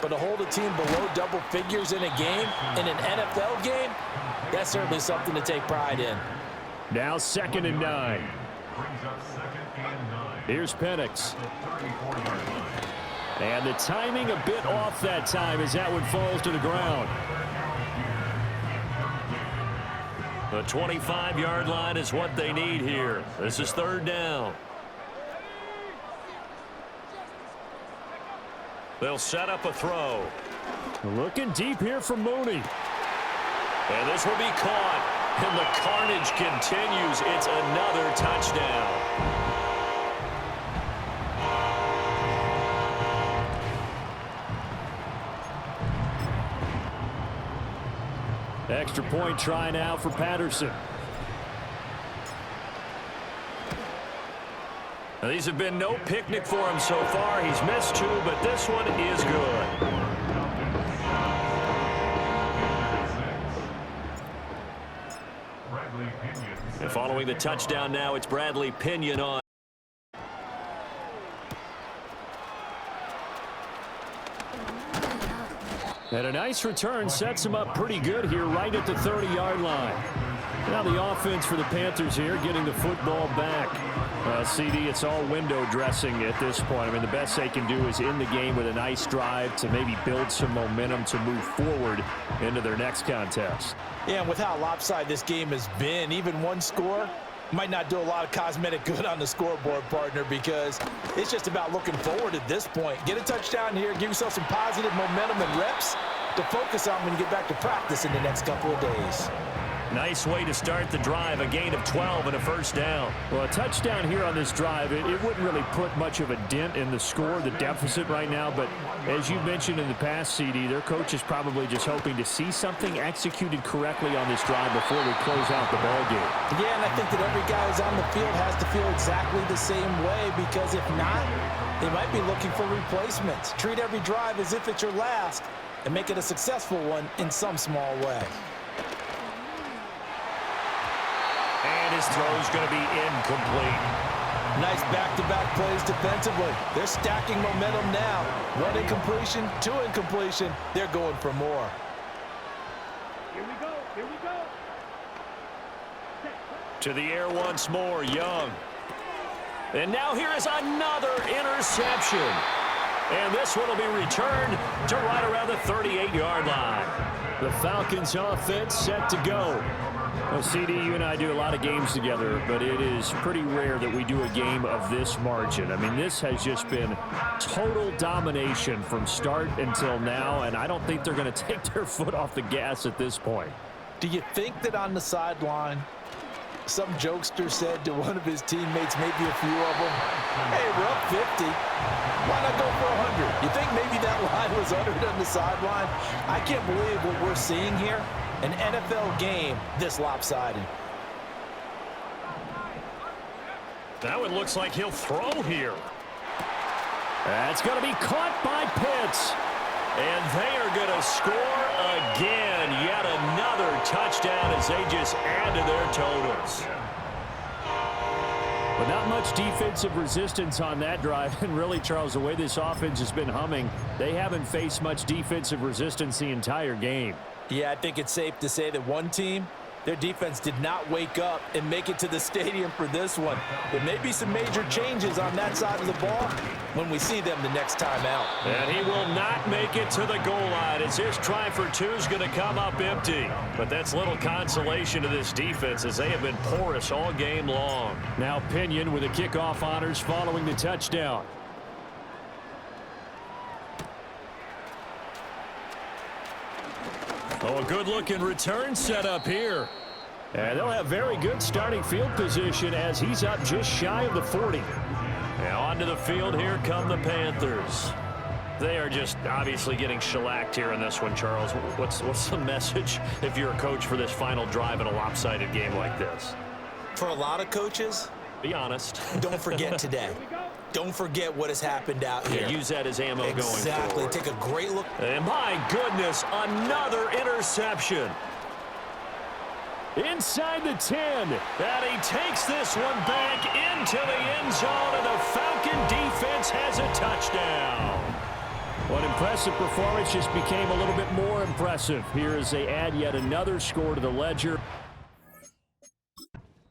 But to hold a team below double figures in a game, in an NFL game, that's certainly something to take pride in. Now 2nd and 9. Here's Penix. And the timing a bit off that time as that one falls to the ground. The 25-yard line is what they need here. This is 3rd down. They'll set up a throw. Looking deep here from Mooney. And this will be caught. And the carnage continues. It's another touchdown. Extra point try now for Patterson. Now, these have been no picnic for him so far. He's missed 2, but this one is good. And following the touchdown now, it's Bradley Pinion on. And a nice return sets him up pretty good here right at the 30-yard line. Now the offense for the Panthers here getting the football back. CD, it's all window dressing at this point. I mean, the best they can do is in the game with a nice drive to maybe build some momentum to move forward into their next contest. Yeah, and with how lopsided this game has been, even one score might not do a lot of cosmetic good on the scoreboard, partner, because it's just about looking forward at this point. Get a touchdown here, give yourself some positive momentum and reps to focus on when you get back to practice in the next couple of days. Nice way to start the drive, a gain of 12 and a 1st down. Well, a touchdown here on this drive, it wouldn't really put much of a dent in the score, the deficit right now, but as you mentioned in the past, CD, their coach is probably just hoping to see something executed correctly on this drive before we close out the ball game. Yeah, and I think that every guy who's on the field has to feel exactly the same way, because if not, they might be looking for replacements. Treat every drive as if it's your last and make it a successful one in some small way. And his throw's going to be incomplete. Nice back-to-back plays defensively. They're stacking momentum now. 1 incompletion, 2 incompletion. They're going for more. Here we go. Here we go. To the air once more, Young. And now here is another interception. And this one will be returned to right around the 38-yard line. The Falcons offense set to go. Well, CD, you and I do a lot of games together, but it is pretty rare that we do a game of this margin. I mean, this has just been total domination from start until now, and I don't think they're going to take their foot off the gas at this point. Do you think that on the sideline, some jokester said to one of his teammates, maybe a few of them, hey, we're up 50. Why not go for 100? You think maybe that line was uttered on the sideline? I can't believe what we're seeing here. An NFL game this lopsided. That one looks like he'll throw here. That's going to be caught by Pitts. And they are going to score again. Yet another touchdown as they just add to their totals. But not much defensive resistance on that drive. And really, Charles, the way this offense has been humming, they haven't faced much defensive resistance the entire game. Yeah, I think it's safe to say that one team, their defense did not wake up and make it to the stadium for this one. There may be some major changes on that side of the ball when we see them the next time out. And he will not make it to the goal line as his try for 2 is going to come up empty. But that's little consolation to this defense as they have been porous all game long. Now Pinion with the kickoff honors following the touchdown. Oh, a good-looking return set up here. And they'll have very good starting field position as he's up just shy of the 40. Now onto the field, here come the Panthers. They are just obviously getting shellacked here in this one, Charles. What's the message if you're a coach for this final drive in a lopsided game like this? For a lot of coaches, be honest. Don't forget today. Don't forget what has happened out here. Yeah, use that as ammo going forward. Exactly. Take a great look. And my goodness, another interception. Inside the 10. And he takes this one back into the end zone, and the Falcon defense has a touchdown. What impressive performance just became a little bit more impressive. Here as they add yet another score to the ledger.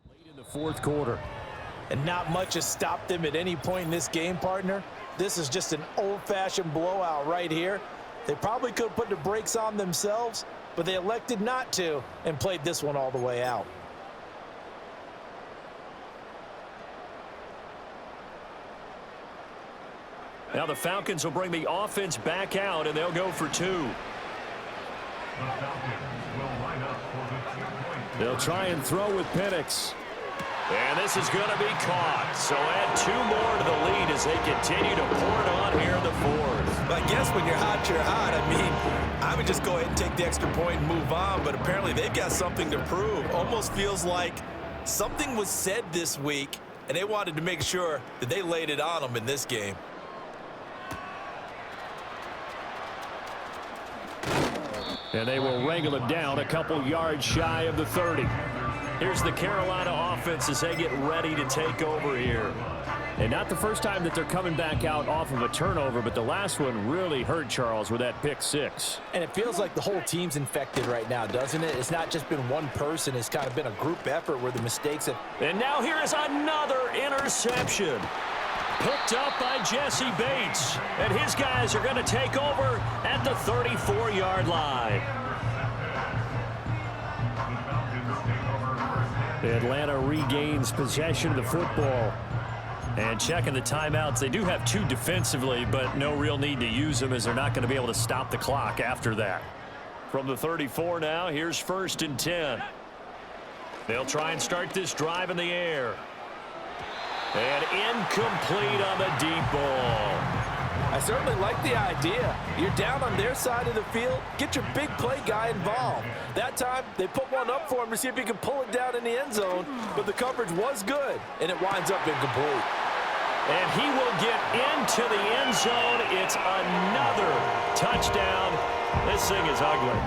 Late in the fourth quarter. And not much has stopped them at any point in this game, partner. This is just an old-fashioned blowout right here. They probably could have put the brakes on themselves, but they elected not to and played this one all the way out. Now the Falcons will bring the offense back out, and they'll go for 2. They'll try and throw with Penix. And this is going to be caught. So add 2 more to the lead as they continue to pour it on here in the fourth. I guess when you're hot, you're hot. I mean, I would just go ahead and take the extra point and move on, but apparently they've got something to prove. Almost feels like something was said this week, and they wanted to make sure that they laid it on them in this game. And they will wrangle it down a couple yards shy of the 30. Here's the Carolina offense as they get ready to take over here. And not the first time that they're coming back out off of a turnover, but the last one really hurt, Charles, with that pick 6. And it feels like the whole team's infected right now, doesn't it? It's not just been one person. It's kind of been a group effort where the mistakes have... And now here is another interception. Picked up by Jesse Bates. And his guys are going to take over at the 34-yard line. Atlanta regains possession of the football. And checking the timeouts, they do have 2 defensively, but no real need to use them as they're not going to be able to stop the clock after that. From the 34 now, here's 1st and 10. They'll try and start this drive in the air. And incomplete on the deep ball. I certainly like the idea. You're down on their side of the field. Get your big play guy involved. That time, they put one up for him to see if he can pull it down in the end zone, but the coverage was good, and it winds up incomplete. And he will get into the end zone. It's another touchdown. This thing is ugly.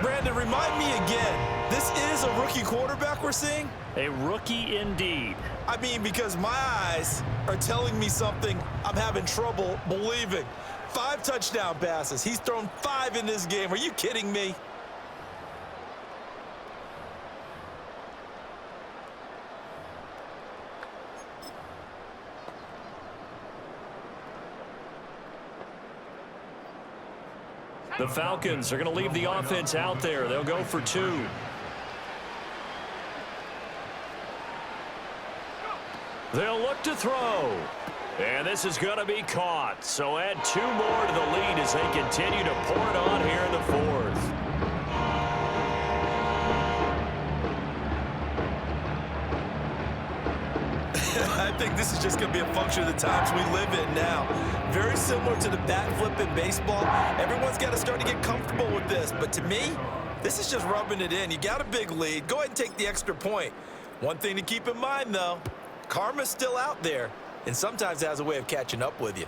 Brandon, remind me again, this is a rookie quarterback we're seeing? A rookie indeed. I mean, because my eyes are telling me something I'm having trouble believing. 5 touchdown passes. He's thrown 5 in this game. Are you kidding me? The Falcons are going to leave the offense out there. They'll go for 2. They'll look to throw. And this is going to be caught. So add 2 more to the lead as they continue to pour it on here in the fourth. I think this is just going to be a function of the times we live in now. Very similar to the bat flip in baseball. Everyone's got to start to get comfortable with this. But to me, this is just rubbing it in. You got a big lead. Go ahead and take the extra point. One thing to keep in mind, though, karma's still out there, and sometimes has a way of catching up with you.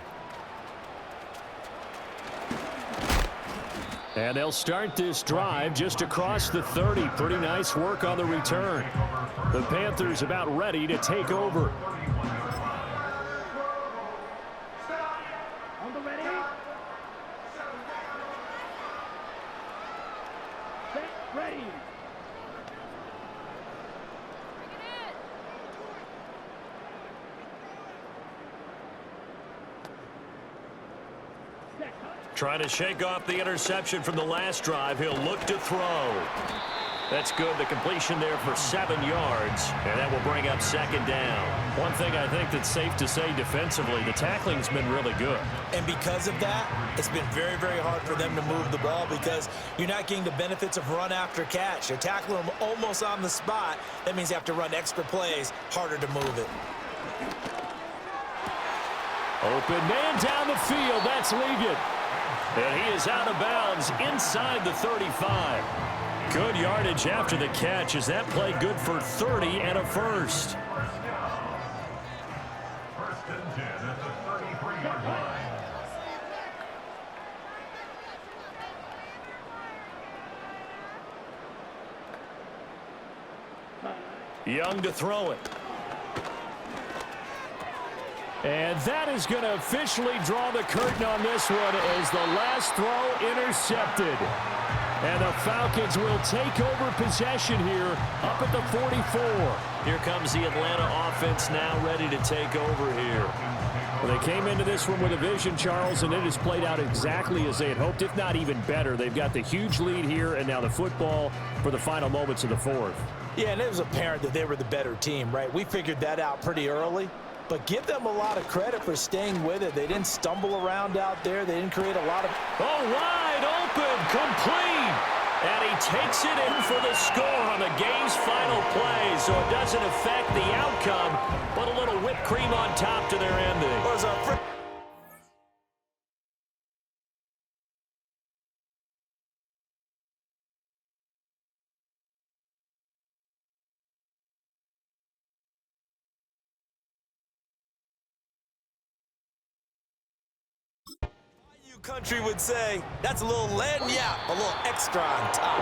And they'll start this drive just across the 30. Pretty nice work on the return. The Panthers about ready to take over. On the ready. Set, ready. Trying to shake off the interception from the last drive. He'll look to throw. That's good. The completion there for 7 yards, and that will bring up second down. One thing I think that's safe to say defensively, the tackling's been really good. And because of that, it's been very, very hard for them to move the ball because you're not getting the benefits of run after catch. You're tackling them almost on the spot. That means you have to run extra plays, harder to move it. Open man down the field. That's Ligon. And he is out of bounds inside the 35. Good yardage after the catch. Is that play good for 30 and a first? First and 10 at the 33-yard line. Young to throw it. And that is going to officially draw the curtain on this one as the last throw intercepted. And the Falcons will take over possession here up at the 44. Here comes the Atlanta offense now ready to take over here. Well, they came into this one with a vision, Charles, and it has played out exactly as they had hoped, if not even better. They've got the huge lead here, and now the football for the final moments of the fourth. Yeah, and it was apparent that they were the better team, right? We figured that out pretty early. But give them a lot of credit for staying with it. They didn't stumble around out there. They didn't create a lot of... Oh, wide open, complete. And he takes it in for the score on the game's final play. So it doesn't affect the outcome, but a little whipped cream on top to their ending. Country would say that's a little lagniappe, a little extra on top.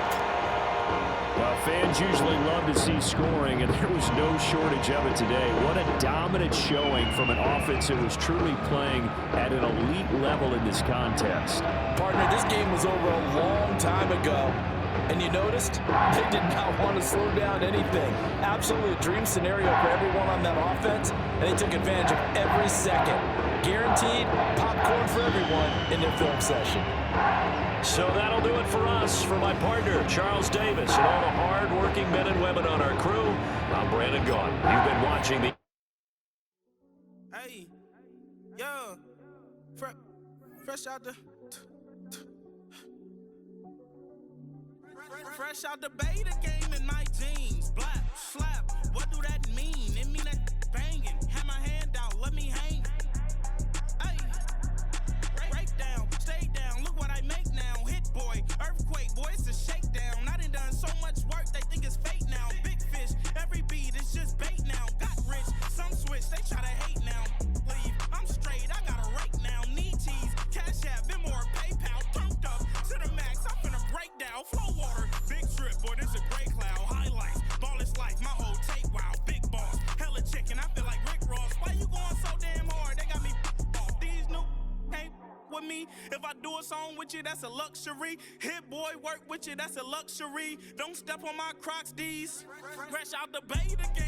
Well, fans usually love to see scoring, and there was no shortage of it today. What a dominant showing from an offense that was truly playing at an elite level in this contest. Partner, this game was over a long time ago. And you noticed they did not want to slow down anything. Absolutely a dream scenario for everyone on that offense, and they took advantage of every second. Guaranteed popcorn for everyone in their film session. So that'll do it for us. For my partner, Charles Davis, and all the hard-working men and women on our crew, I'm Brandon Gaughan. You've been watching the... Hey, yo, fresh out the... Fresh out the beta game in my jeans. Black, slap, what do that mean? It mean that banging. Have my hand out, let me hang. Hey, break down, stay down, look what I make now. Hit boy, earthquake, boy, it's a shakedown. I done so much work, they think it's fake now. Big fish, every beat is just bait now. Got rich, some switch, they try to hate now. Leave, I'm straight, I got a rake now. Need cheese, cash app, been more PayPal. Turned up to the max, I'm finna break down. Flow water, big trip, boy, this a gray cloud. Highlights, ball is life, my whole tape, wow. Big boss, hella chicken, I feel like Rick Ross. Why you going so damn hard? They got me off. These new ain't with me. If I do a song with you, that's a luxury. Hit boy, work with you, that's a luxury. Don't step on my Crocs, these. Fresh out the bait again.